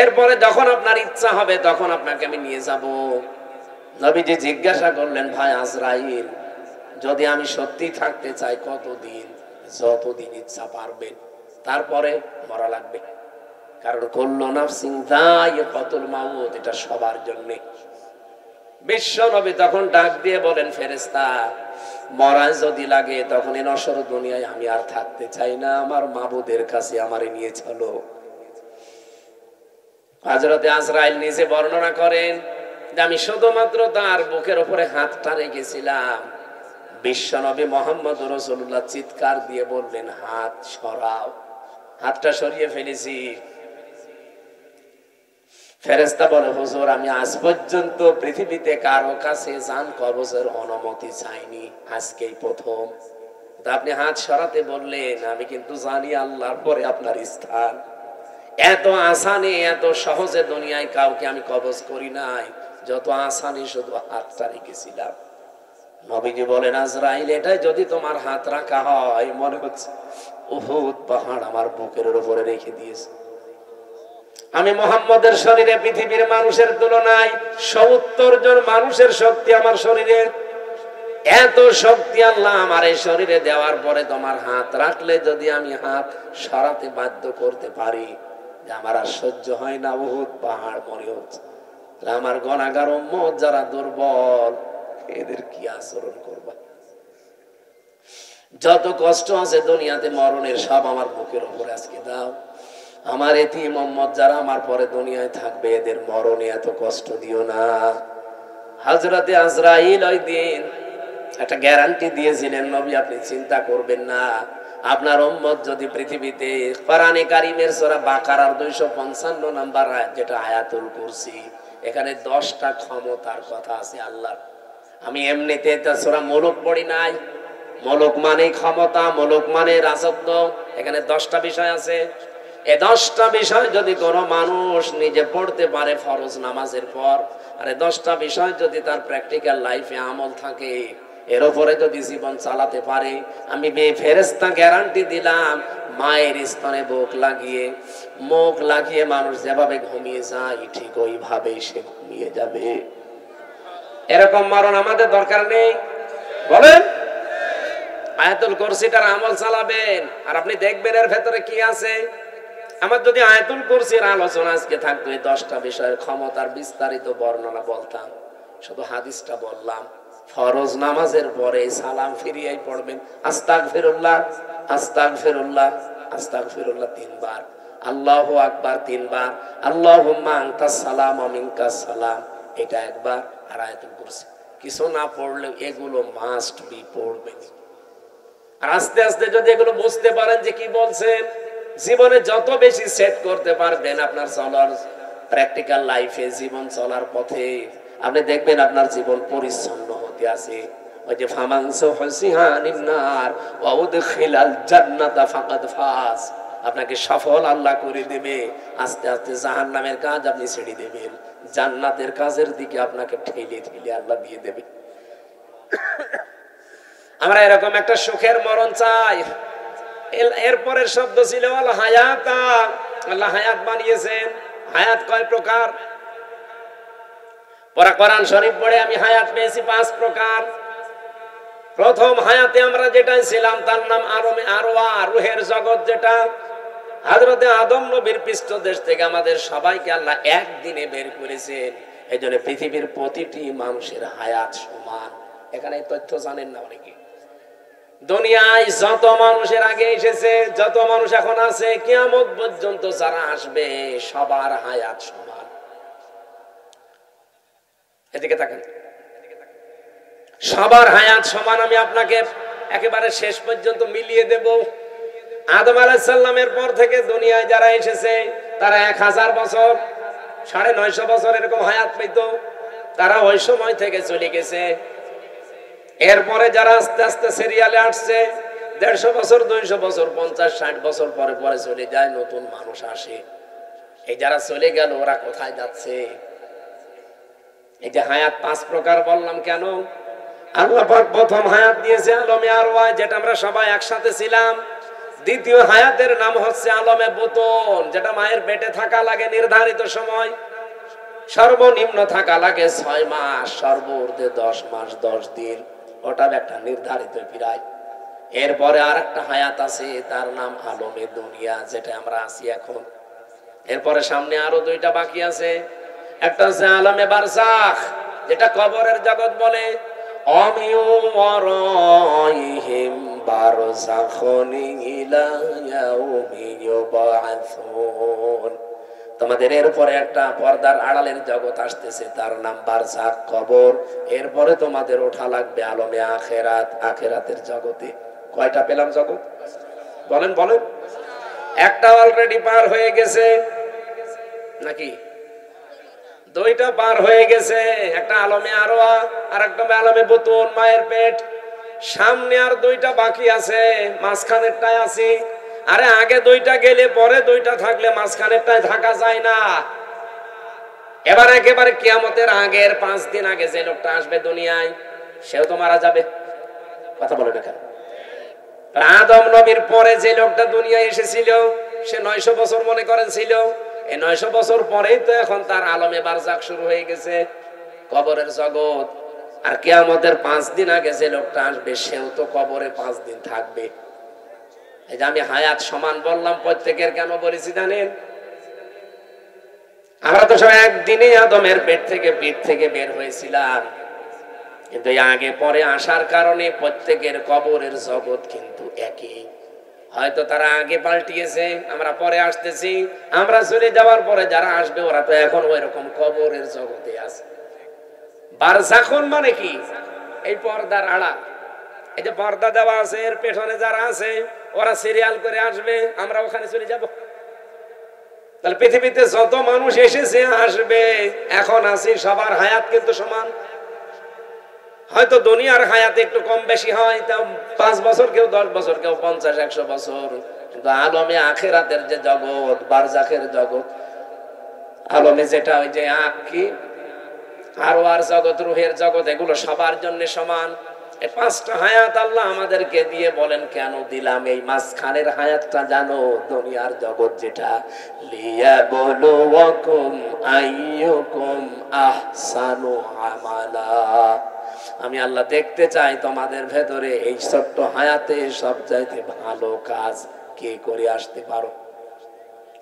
এরপরে যখন আপনার ইচ্ছা হবে তখন আপনাকে আমি নিয়ে যাব। নবীজি জিজ্ঞাসা করলেন, ভাই আজরাইল, যদি আমি সত্যি থাকতে চাই কতদিন? যতদিন ইচ্ছা পারবেন, তারপরে মরা লাগবে। কারণ কুল্লু নাফসিন যায়িকাতুল মাউত, এটা সবার জন্য। বিশ্ব নবী তখন ডাক দিয়ে বলেন, ফেরেশতা, মরা যদি লাগে তখন এই নশ্বর দুনিয়ায় আমি আর থাকতে চাই না, আমার মাবুদের কাছে আমারে নিয়ে চলো। হযরতে আজরাইল নিজে বর্ণনা করেন যে আমি শুধুমাত্র তার বুকের উপরে হাতটা রেখেছিলাম, বিশ্ব নবী মুহাম্মদুর রাসূলুল্লাহ চিৎকার দিয়ে বললেন, হাত সরাও। হাতটা সরিয়ে ফেলেছি। ফেরেশতা বলে, হুজুর আমি আজ পর্যন্ত পৃথিবীতে কারো কাছে জান কবজের অনুমতি চাইনি, আজকেই প্রথম। আপনি হাত সরাতে বললেন, আমি কিন্তু জানি আল্লাহর পরে আপনার স্থান। এত আসানি এত সহজে দুনিয়ায় কাউকে আমি কবজ করি নাই, যত আসানি শুধু হাতটা রেখেছিলাম। নবীজি বলেন, আজরাইল, এটাই যদি তোমার হাত রাখা হয়, মনে হচ্ছে উহুদ পাহাড় আমার বুকের উপরে রেখে দিয়েছে। আমি মুহাম্মদের শরীরে পৃথিবীর মানুষের তুলনায় ৭০ জন মানুষের শক্তি আমার শরীরে। এত শক্তি আল্লাহ আমার এই শরীরে দেওয়ার পরে তোমার হাত রাখলে যদি আমি হাত সরাতে বাধ্য করতে পারি, আমার আর সহ্য হয় না, উহুদ পাহাড় মনে হচ্ছে। আমার গুনাহগার উম্মত যারা দুর্বল, এদের কি আচরণ করবা? যত কষ্ট আছে দুনিয়াতে মরণের, সব আমার বুকের উপরে আজকে দাও। আমার এতিম উম্মত যারা আমার পরে দুনিয়ায় থাকবে, এদের মরণে এত কষ্ট দিও না। হযরতে আজরাইল ওই দিন একটা গ্যারান্টি দিয়েছিলেন, নবী আপনি চিন্তা করবেন না, আপনার উম্মত যদি পৃথিবীতে, কোরআনে কারীমের সূরা বাকারার 255 নাম্বার আয়াত, যেটা আয়াতুল কুরসি, এখানে 10টা ক্ষমতার কথা আছে আল্লাহর। আমি এমনিতে এটা সূরা মুলক পড়ি নাই। মুলক মানে ক্ষমতা, মুলক মানে রাজত্ব। এখানে 10টা বিষয় আছে। এই 10টা বিষয় যদি কোনো মানুষ নিজে পড়তে পারে ফরজ নামাজের পর, আর এই 10টা বিষয় যদি তার প্র্যাকটিক্যাল লাইফে আমল থাকে, এর উপরে যদি জীবন চালাতে পারে, আমি ফেরেশতা গ্যারান্টি দিলাম, মায়ের স্তনে মুখ লাগিয়ে মানুষ যেভাবে ঘুমিয়ে যায়, ঠিক ওইভাবেই সে ঘুমিয়ে যাবে। এরকম মরণ আমাদের দরকার নেই, বলেন? আয়াতুল কুরসিটার আমল চালাবেন, আর আপনি দেখবেন এর ভেতরে কি আছে। আমার যদি আয়াতুল কুরসির আলোচনা আজকে থাকতো, এই 10টা বিষয়ের ক্ষমতার বিস্তারিত বর্ণনা বলতাম। শুধু হাদিসটা বললাম, ফরজ নামাজের পরে সালাম ফিরিয়েই পড়বেন, আস্তাগফিরুল্লাহ আস্তাগফিরুল্লাহ আস্তাগফিরুল্লাহ 3 বার, আল্লাহু আকবার 3 বার, আল্লাহুম্মা আনতাস সালাম ওয়া মিনকাস সালাম এটা 1 বার, আর আয়াতুল কুরসি। কিছু না পড়লেও এগুলো মাস্ট বি পড়বেন। আর আস্তে আস্তে যদি এগুলো বুঝতে পারেন যে কি বলছেন, জীবনে যত বেশি সেট করতে পারবেন আপনার চলার প্র্যাকটিক্যাল লাইফে, জীবন চলার পথে, আপনি দেখবেন আপনার জীবন পরিচ্ছন্ন হতে আছে। ওই যে ফামান সুহসিহানিন নার ওয়া উদখিলাল জান্নাতা ফাকাদ ফাজ, আপনাকে সফল আল্লাহ করে দেবে। আস্তে আস্তে জাহান্নামের কাজ আপনি ছেড়ে দেবেন, জান্নাতের কাজের দিকে আপনাকে ঠেলে ঠেলে আল্লাহ দিয়ে দেবে। আমরা এরকম একটা সুখের মরণ চাই। এরপরের শব্দ ছিল আল হায়াতা, আল্লাহ হায়াত বানিয়েছেন। হায়াত কয় প্রকার? কোরআন শরীফ পড়ে আমি হায়াত পেয়েছি 5 প্রকার। প্রথম হায়াতে আমরা যেটা ছিলাম তার নাম আরমে আরওয়া, রূহের জগৎ, যেটা হযরতে আদম নবীর পৃষ্ঠদেশ থেকে আমাদের সবাইকে আল্লাহ একদিনে বের করেছেন। এইজন্য পৃথিবীর প্রতিটি মানুষের হায়াত সমান। এখানে এই তথ্য জানেন না অনেকে। দুনিয়ায় যত মানুষের আগে এসেছে, যত মানুষ এখন আছে, কিয়ামত পর্যন্ত যারা আসবে, সবার হায়াত সমান। এদিকে তাকান, সবার হায়াত সমান। আমি আপনাকে একেবারে শেষ পর্যন্ত মিলিয়ে দেব। আদম আলাইহিস সালামের পর থেকে দুনিয়ায় যারা এসেছে, তারা 1000 বছর, 950 বছর এরকম হায়াত পেত। তারা ওই সময় থেকে চলে গেছে। এরপরে যারা আস্তে আস্তে সিরিয়ালে আসছে, 150 বছর, 200 বছর, 50, 60 বছর পরে পরে চলে যায়, নতুন মানুষ আসে। এই যারা চলে গেল, ওরা কোথায় যাচ্ছে? এই যে হায়াত 5 প্রকার বললাম কেন? আল্লাহ পাক প্রথম হায়াত দিয়েছে আলমে আরওয়া, যেটা আমরা সবাই একসাথে ছিলাম। দ্বিতীয় হায়াতের নাম হচ্ছে আলমে বুতুন, যেটা মায়ের পেটে থাকা লাগে নির্ধারিত সময়, সর্বনিম্ন থাকা লাগে 6 মাস, সর্বোচ্চ 10 মাস 10 দিন, ওটা একটা নির্ধারিত পিরায়। এরপরে আরেকটা হায়াত আছে, তার নাম আলমে দুনিয়া, যেটা আমরা আছি এখন। এরপরে সামনে আরো 2টা বাকি আছে। একটা হচ্ছে আলমে বারজাখ, যেটা কবরের জগৎ বলে। অমিউ ওয়ারাইহিম বারজাখুন ইলা ইয়াউমি ইউবাআসুন। তোমাদের এরপরে একটা পর্দার আড়ালের জগৎ আসতেছে, তার নাম বারজাখ, কবর। এরপরে তোমাদের ওঠা লাগবে আলমে আখিরাত, আখিরাতের জগতে। কয়টা পেলাম জগৎ? বলেন বলেন। একটা অলরেডি পার হয়ে গেছে নাকি? 2টা পার হয়ে গেছে। একটা আলমে আরওয়া, আর একটা আলমে বুতুন, মায়ের পেট। সামনে আর 2টা বাকি আছে, মাঝখানেরটায় আছি। আরে আগে 2টা গেলে পরে 2টা থাকলে মাঝখানেরটায় থাকা যায় না। এবার একেবারে কিয়ামতের আগের 5 দিন আগে যে লোকটা আসবে দুনিয়ায়, সেও তো মারা যাবে। কথা বলে না কেন? আদম নবীর পরে যে লোকটা দুনিয়ায় এসেছিল, সে 900 বছর মনে করেন ছিল। এই 900 বছর পরেই তো এখন তার আলমে বারজাখ শুরু হয়ে গেছে, কবরের জগৎ। আর কিয়ামতের 5 দিন আগে যে লোকটা আসবে সেও তো কবরে 5 দিন থাকবে। এই যে আমি হায়াত সমান বললাম, প্রত্যেকের কেন বলেছি জানেন? আমরা তো সব একদিনে আদমের পেট থেকে বের হয়েছিলাম, কিন্তু আগে পরে আসার কারণে প্রত্যেকের কবরের জগৎ কিন্তু একই। হয়তো তারা আগে পাল্টিয়েছে, আমরা পরে আসতেছি। আমরা চলে যাওয়ার পরে যারা আসবে ওরা তো এখন ওই রকম কবরের জগতে আছে। বারজাখুন মানে কি? এই পর্দার আড়াল। এই যে পর্দা দেওয়া আছে, এর পেছনে যারা আছে ওরা সিরিয়াল করে আসবে, আমরা ওখানে চলে যাব। তাহলে পৃথিবীতে যত মানুষ এসেছে আসবে, এখন আছি, সবার হায়াত কিন্তু সমান। হয়তো দুনিয়ার হায়াত একটু কম বেশি হয়, তাও 5 বছর, কেউ 10 বছর, কেউ 50-100 বছর। কিন্তু আলমে আখিরাতের যে জগৎ, বারজাখের জগৎ, আলমে যেটা ওই যে কি আরওয়ার জগৎ, রুহের জগৎ, এগুলো সবার জন্য সমান। এই 5টা হায়াত আল্লাহ আমাদেরকে দিয়ে বলেন কেন দিলাম? এই মাঝখানের হায়াতটা জানো, দুনিয়ার জগৎ যেটা, লিয়াবলুয়াকুম আইয়ুকুম আহসানু আমালা। আমি আল্লাহ দেখতে চাই তোমাদের ভেতরে এই ছোট্ট হায়াতে সবচাইতে ভালো কাজ কে করে আসতে পারো।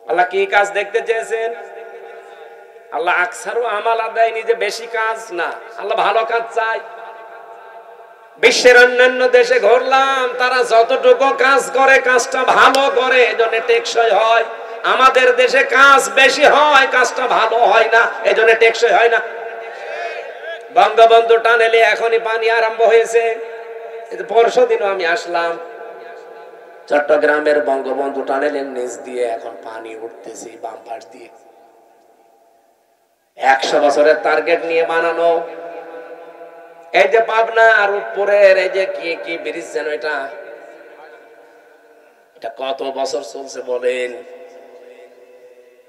আল্লাহ কি কাজ দেখতে চেয়েছেন? আল্লাহ আকসারু আমালা দেয়নি যে বেশি কাজ, না, আল্লাহ ভালো কাজ চাই। বিশ্বের অন্যান্য দেশে ঘুরলাম, তারা যতটুকু কাজ করে কাজটা ভালো করে, এজন্য টেকসই হয়। আমাদের দেশে কাজ বেশি হয়, কাজটা ভালো হয় না, এজন্য টেকসই হয় না। বঙ্গবন্ধু টানেলে এখনই পানি আরম্ভ হয়েছে। পরশুদিনও আমি আসলাম, চট্টগ্রামের বঙ্গবন্ধু টানেলের নিচ দিয়ে এখন পানি উঠতেছে বাম পাশ দিয়ে। 100 বছরের টার্গেট নিয়ে বানানো। এই যে পাবনা আর উপরের এই যে কি ব্রিজ যেন, এটা কত বছর চলছে বলেন?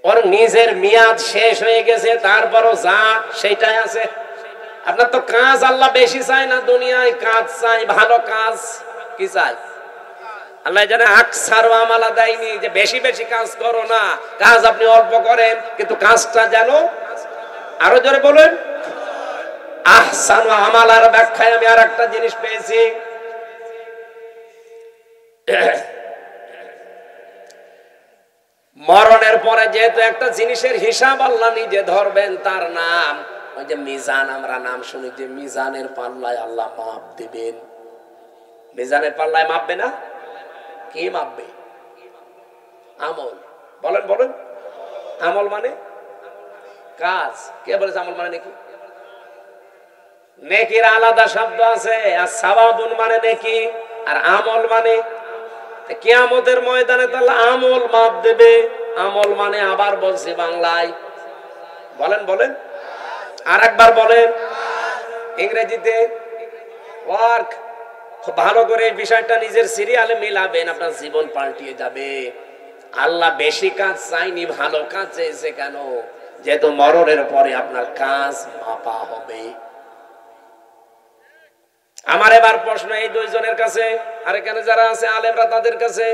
ওর নিজের মেয়াদ শেষ হয়ে গেছে, তারপরও যা সেটাই আছে। আপনার তো কাজ আল্লাহ বেশি চাই না, দুনিয়ায় কাজ চাই, ভালো কাজ। কি চাই? আল্লাহ জানে আকসারু আমালা দেয়নি যে বেশি বেশি কাজ করো না, কাজ আপনি অল্প করেন, কিন্তু কাজটা যেন, আরো জোরে বলেন, আহসানু আমালার ব্যাখ্যায় আমি আর একটা জিনিস পেয়েছি। মরণের পরে যেহেতু একটা জিনিসের হিসাব আল্লাহ নিজে ধরবেন, তার নাম ওই যে মিজান। আমরা নাম শুনি যে মিজানের পাল্লায় আল্লাহ মাপ দিবেন। মিজানের পাল্লায় মাপবে না? কি মাপবে? আমল। বলেন বলেন। আমল মানে কাজ। কে বলেছে আমল মানে নেকি? নেকির আলাদা শব্দ আছে, আর সাওয়াবুন মানে নেকি, আর আমল মানে। কিয়ামতের ময়দানে তাহলে আমল মাপ দেবে। আমল মানে আবার বলছি বাংলায়, বলেন বলেন, আর একবার বলেন ইংরেজিতে ওয়ার্ক। খুব ভালো করে এই বিষয়টা নিজের সিরিয়ালে মিলাবেন, আপনার জীবন পাল্টিয়ে যাবে। আল্লাহ বেশি কাজ চাইনি, ভালো কাজ চেয়েছে। কেন? যেহেতু মরণের পরে আপনার কাজ মাপা হবে। আমার এবার প্রশ্ন এই দুইজনের কাছে, আর এখানে যারা আছে আলেমরা তাদের কাছে।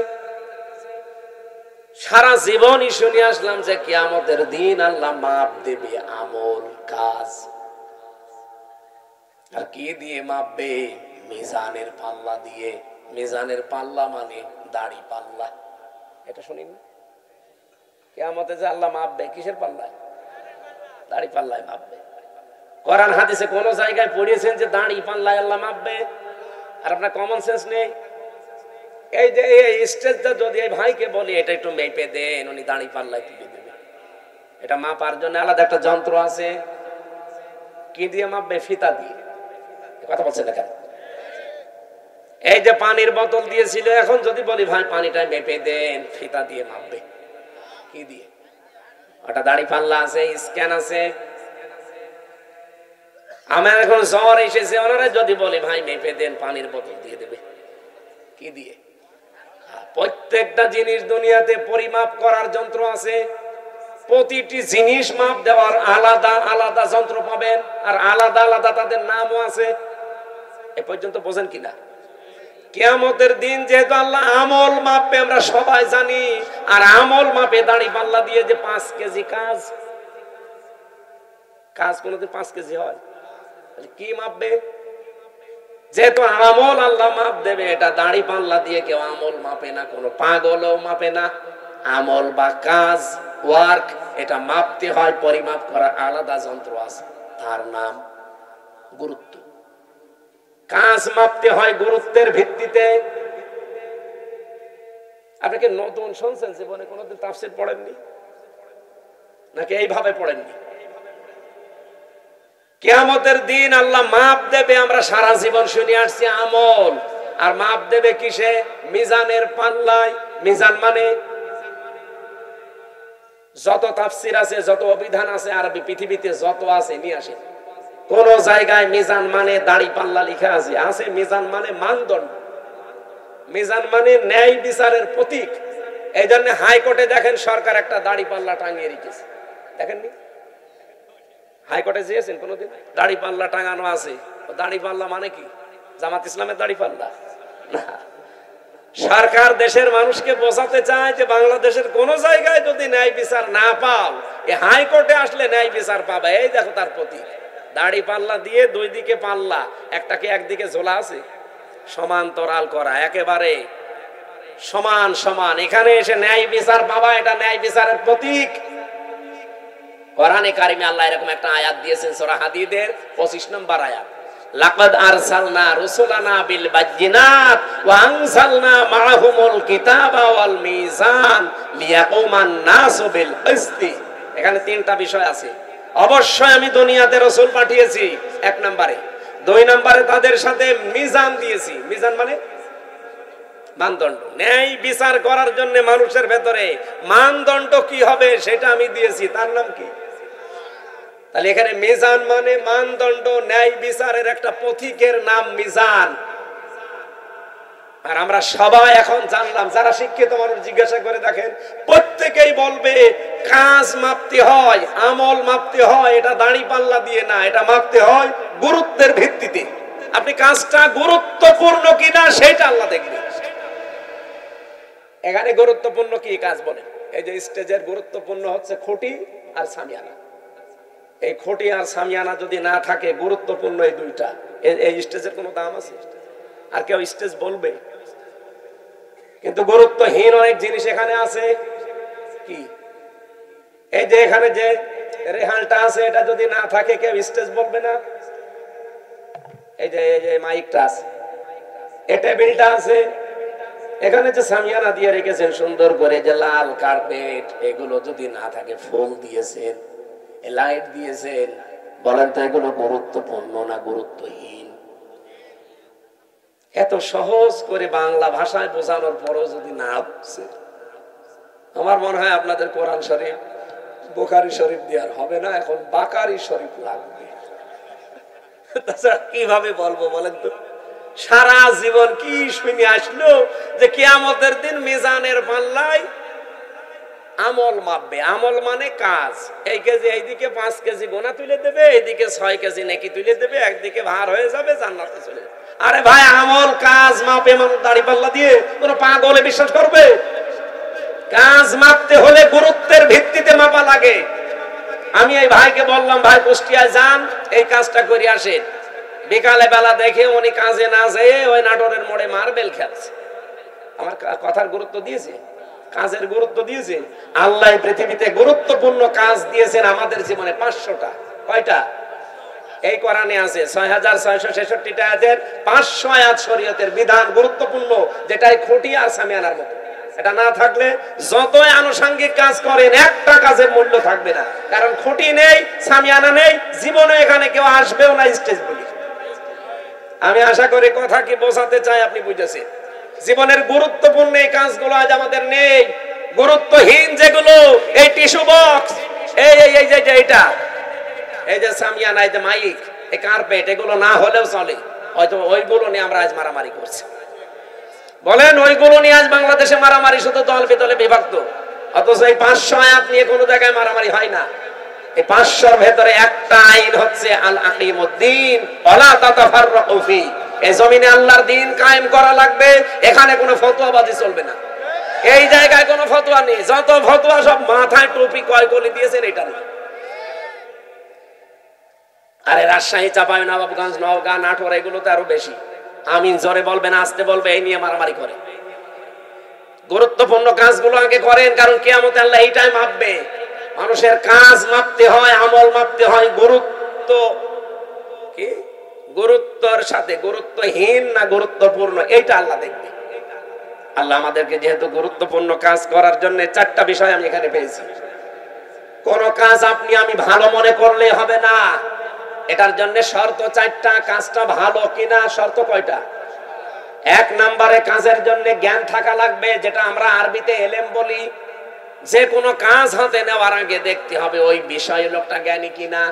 সারা জীবনই শুনে আসলাম যে কিয়ামতের দিন আল্লাহ মাপ দেবে আমল, কাজ। আর কি দিয়ে মাপবে? মিজানের পাল্লা দিয়ে। মিজানের পাল্লা মানে দাড়ি পাল্লা। এটা শুনিনি? কিয়ামতে যে আল্লাহ মাপবে কিসের পাল্লায়? দাড়ি পাল্লায় মাপবে। কোরআন হাদিসে কোন জায়গায় পড়িয়েছেন যে দাড়ি পাল্লায় আল্লাহ মাপবে? আর আপনার কমন সেন্স নেই? এই যে এই স্টেজটা যদি এই ভাইকে বলি এটা একটু মেপে দেন, উনি দাড়ি পাল্লায় তুলে দেবে। এটা মাপার জন্য আলাদা একটা যন্ত্র আছে। কি দিয়ে মাপবে? ফিতা দিয়ে। কথা বলছে দেখেন। এই যে পানির বোতল দিয়েছিল, এখন যদি বলি ভাই পানিটা মেপে দেন, ফিতা দিয়ে মাপবে। কি দিয়ে? ওটা দাড়ি পাল্লা আছে, স্ক্যান আছে। আমার এখন জ্বর এসেছে, ওনারা যদি বলে ভাই মেপে দেন, পানির বোতল দিয়ে দেবে। কি দিয়ে? প্রত্যেকটা জিনিস দুনিয়াতে পরিমাপ করার যন্ত্র আছে। প্রতিটি জিনিস মাপ দেওয়ার আলাদা আলাদা যন্ত্র পাবেন, আর আলাদা আলাদা তাদের নামও আছে। এ পর্যন্ত বোঝেন কিনা? কিয়ামতের দিন যেহেতু আল্লাহ আমল মাপবে আমরা সবাই জানি, আর আমল মাপে দাড়ি পাল্লা দিয়ে যে 5 কেজি কাজ কোনোদিন 5 কেজি হয়? কি মাপবে? যেহেতু আমল আল্লাহ মাপ দেবে, এটা দাড়ি পাল্লা দিয়ে কেউ আমল মাপে না, কোনো পাগলও মাপে না। আমল বা কাজ, ওয়ার্ক, এটা মাপতে হয়, পরিমাপ করার আলাদা যন্ত্র আছে, তার নাম গুরুত্ব। কাজ মাপতে হয় গুরুত্বের ভিত্তিতে। আপনি কি নতুন শুনছেন? জীবনে কোনোদিন তাফসীর পড়েননি নাকি এইভাবে পড়েননি? কিয়ামতের দিন আল্লাহ মাপ দেবে, আমরা সারা জীবন শুনে আসছি আমল, আর মাপ দেবে কিসে? মিজানের পাল্লায়। মিজান মানে যত তাফসীর আছে, যত অভিধান আছে আরবি পৃথিবীতে যত আছে নিয়ে আসেন। কোন জায়গায় মিজান মানে দাড়ি পাল্লা লেখা আছে? আছে। মিজান মানে মানদণ্ড, মিজান মানে ন্যায় বিচারের প্রতীক। এই জন্য হাইকোর্টে দেখেন সরকার একটা দাড়ি পাল্লা টাঙিয়ে রেখেছে, দেখেননি? হাইকোর্টে যেয়েছেন কোনোদিন? দাড়ি পাল্লা টাঙানো আছে। দাড়ি পাল্লা মানে কি? জামাত ইসলামের দাড়ি পাল্লা না। সরকার দেশের মানুষকে বোঝাতে চায় যে বাংলাদেশের কোন জায়গায় যদি ন্যায় বিচার না পাও, এই হাইকোর্টে আসলে ন্যায় বিচার পাবে। এই দেখো তার প্রতীক, দাড়ি পাল্লা দিয়ে দুই দিকে পাল্লা, একটাকে একদিকে ঝোলা আছে, সমান্তরাল করা, একেবারে সমান সমান। এখানে এসে ন্যায় বিচার পাবা, এটা ন্যায় বিচারের প্রতীক। কোরআনে কারিমে আল্লাহ এরকম একটা আয়াত দিয়েছেন সূরা হাদীদের 25 নম্বর আয়াত, লাকাদ আরসালনা রুসুলানা বিল বাজ্জিনাত ওয়া আনসালনা মাআহুমুল কিতাবা ওয়াল মিজান লিয়াকুমান নাসু বিল কিসতি। এখানে তিনটা বিষয় আছে। অবশ্যই আমি দুনিয়াতে রাসূল পাঠিয়েছি, এক নম্বরে। 2 নম্বরে তাদের সাথে মিজান দিয়েছি। মিজান মানে মানদণ্ড, ন্যায় বিচার করার জন্য মানুষের ভেতরে মানদণ্ড কি হবে সেটা আমি দিয়েছি, তার নাম কি? তাহলে এখানে মিজান মানে মানদণ্ড, ন্যায় বিচারের একটা প্রতীকের নাম মিজান। আর আমরা সবাই এখন জানলাম, যারা শিক্ষিত মানুষ জিজ্ঞাসা করে দেখেন, প্রত্যেকেই বলবে কাজ মাপতে হয়, আমল মাপতে হয়, এটা দাড়ি পাল্লা দিয়ে না, এটা মাপতে হয় গুরুত্বের ভিত্তিতে। আপনি কাজটা গুরুত্বপূর্ণ কিনা সেটা আল্লাহ দেখবে। এখানে গুরুত্বপূর্ণ কি কাজ বলে? এই যে স্টেজের গুরুত্বপূর্ণ হচ্ছে খুঁটি আর সামিয়ানা। এই খুঁটি আর সামিয়ানা যদি না থাকে, গুরুত্বপূর্ণ এই দুইটা, এই স্টেজের কোনো দাম আছে? আর কেউ স্টেজ বলবে? কিন্তু গুরুত্বহীন অনেক জিনিস এখানে আছে। কি? এই যে এখানে যে রেহানটা আছে, এটা যদি না থাকে কেউ স্টেজ বলবে না। এই যে মাইকটা আছে, এই টেবিলটা আছে, এখানে যে সামিয়ানা দিয়ে রেখেছেন সুন্দর করে, যে লাল কার্পেট, এগুলো যদি না থাকে, ফুল দিয়েছেন, লাইট দিয়েছেন, বলেন তো এগুলো গুরুত্বপূর্ণ না গুরুত্বহীন? এত সহজ করে বাংলা ভাষায় বোঝানোর পরও যদি না বুঝছে, আমার মনে হয় আপনাদের কোরআন শরীফ, বুখারী শরীফ দেওয়ার হবে না, এখন বাকারি শরীফ লাগবে। তাছাড়া কিভাবে বলবো বলেন তো? সারা জীবন কি শুনে আসলো যে কিয়ামতের দিন মিজানের পাল্লায় আমল মাপবে। আমল মানে কাজ। এই কেজি এইদিকে 5 কেজি গোনা তুলে দেবে, এইদিকে 6 কেজি নেকি তুলে দেবে, একদিকে ভার হয়ে যাবে, জান্নাতে চলে যাবে। আরে ভাই, আমল কাজ মাপে মানুষ দাড়ি পাল্লা দিয়ে? কোন পাগলে বিশ্বাস করবে? কাজ মাপতে হলে গুরুত্বের ভিত্তিতে মাপা লাগে। আমি এই ভাইকে বললাম, ভাই কুষ্টিয়ায় যান, এই কাজটা করে আসেন। বিকালে বেলা দেখে উনি কাজে না যেয়ে ওই নাটোরের মোড়ে মার্বেল খেলছে। আমার কথার গুরুত্ব দিয়েছে? কাজের গুরুত্ব দিয়েছে? আল্লাহ পৃথিবীতে গুরুত্বপূর্ণ কাজ দিয়েছেন আমাদের জীবনে 500টা। কয়টা? এই কোরআনে আছে 6666টা আয়াতের 500 আয়াত শরীয়তের বিধান গুরুত্বপূর্ণ, যেটাই খুঁটি আর সামিয়ানার মতো। এটা না থাকলে যতই আনুষঙ্গিক কাজ করেন, একটা কাজের মূল্য থাকবে না। কারণ খুঁটি নেই, সামিয়ানা নেই, জীবনে এখানে কেউ আসবেও না স্টেজ বলি। আমি আশা করি কথা কি বোঝাতে চাই আপনি বুঝেছেন। জীবনের গুরুত্বপূর্ণ এই কাজগুলো আজ আমাদের নেই। গুরুত্বহীন যেগুলো, এই টিস্যু বক্স, এইটা, এই যে সামিয়ানা, এই যে মাইক, এই কার্পেট, এগুলো না হলেও চলে। হয়তো ওইগুলো নিয়ে আমরা আজ মারামারি করছি। বলেন, ওইগুলো নিয়ে আজ বাংলাদেশে মারামারি, শুধু দল বিদলে বিভক্ত। অথচ এই 500 আয়াত নিয়ে কোনো জায়গায় মারামারি হয় না। এই 500র ভেতরে একটা আইন হচ্ছে আল আকিমুদ্দিন ওয়ালা তাতাফাররাকু ফি। এই জমিনে আল্লাহর দিন কায়েম করা লাগবে, এখানে কোনো ফতোয়াবাজি চলবে না। এই জায়গায় কোনো ফতোয়া নেই, যত ফতোয়া সব মাথায় টুপি কয় গলি দিয়েছেন এটা না। আরে রাজশাহী, চাঁপাইনবাবগঞ্জ, নওগাঁ, নাটোর এগুলোতে আরো বেশি। আমিন জোরে বলবেন, আসতে বলবে, এই নিয়ে মারামারি করে। গুরুত্বপূর্ণ কাজগুলো আগে করেন, কারণ কিয়ামতে আল্লাহ এইটাই মাপবে। মানুষের কাজ মাপতে হয়, আমল মাপতে হয়, গুরুত্ব কি, গুরুত্বের সাথে গুরুত্বহীন না গুরুত্বপূর্ণ, এইটা আল্লাহ দেখবে। আল্লাহ আমাদেরকে যেহেতু গুরুত্বপূর্ণ কাজ করার জন্য 4টা বিষয় আমি এখানে পেয়েছি। কোন কাজ আপনি আমি ভালো মনে করলে হবে না, এটার জন্য শর্ত 4টা। কাজটা ভালো কিনা শর্ত কয়টা? 1 নম্বরে কাজের জন্য জ্ঞান থাকা লাগবে, যেটা আমরা আরবিতে এলেম বলি। যে কোনো কাজ হাতে নেওয়ার আগে দেখতে হবে ওই বিষয়ে লোকটা জ্ঞানী কিনা।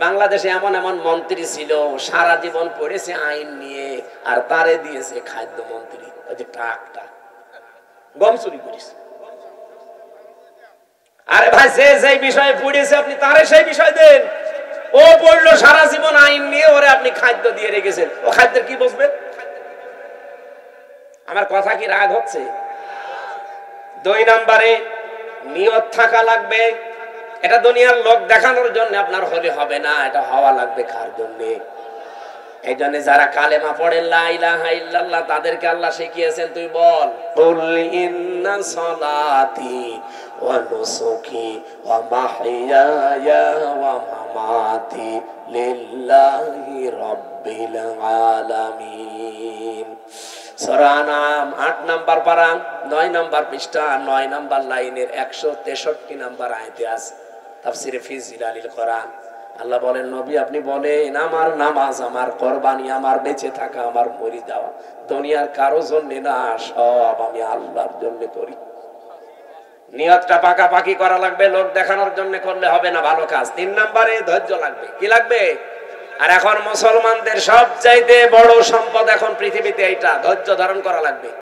বাংলাদেশে এমন এমন মন্ত্রী ছিল, সারা জীবন পড়েছে আইন নিয়ে, আর তারে দিয়েছে খাদ্য মন্ত্রী, ওই যে টাকটা গম চুরি করেছে। আরে ভাই, যে বিষয়ে পড়েছে আপনি তারে সেই বিষয় দেন। ও পড়লো সারা জীবন আইন নিয়ে, ওরে আপনি খাদ্য দিয়ে রেখেছেন, ও খাদ্যের কি বুঝবে? আমার কথা কি রাগ হচ্ছে? 2 নম্বরে নিয়ত থাকা লাগবে। এটা দুনিয়ার লোক দেখানোর জন্য আপনার হলে হবে না, এটা হওয়া লাগবে কার জন্য? এই জন্য যারা কালেমা পড়ে লা ইলাহা ইল্লাল্লাহ, তাদেরকে আল্লাহ শিখিয়েছেন, তুই বল কুল ইন্না সালাতি ওয়া নুসুকি ওয়া মাহইয়ায়া ওয়া মামাতি লিল্লাহি রাব্বিল আলামিন। সূরা নাম 8 নম্বর পারা 9 নম্বর পৃষ্ঠা 9 নম্বর লাইনের 163 নম্বর আয়াতে আছে, তাফসিরে ফি জিলালিল কোরআন। আল্লাহ বলেন, নবী আপনি বলেন, আমার নামাজ, আমার কোরবানি, আমার বেঁচে থাকা, আমার মরে যাওয়া দুনিয়ার কারো জন্য না, সব আমি আল্লাহর জন্য করি। নিয়তটা পাকাপাকি করা লাগবে, লোক দেখানোর জন্য করলে হবে না ভালো কাজ। 3 নম্বরে ধৈর্য লাগবে। কি লাগবে? আর এখন মুসলমানদের সবচাইতে বড় সম্পদ এখন পৃথিবীতে এইটা, ধৈর্য ধারণ করা লাগবে।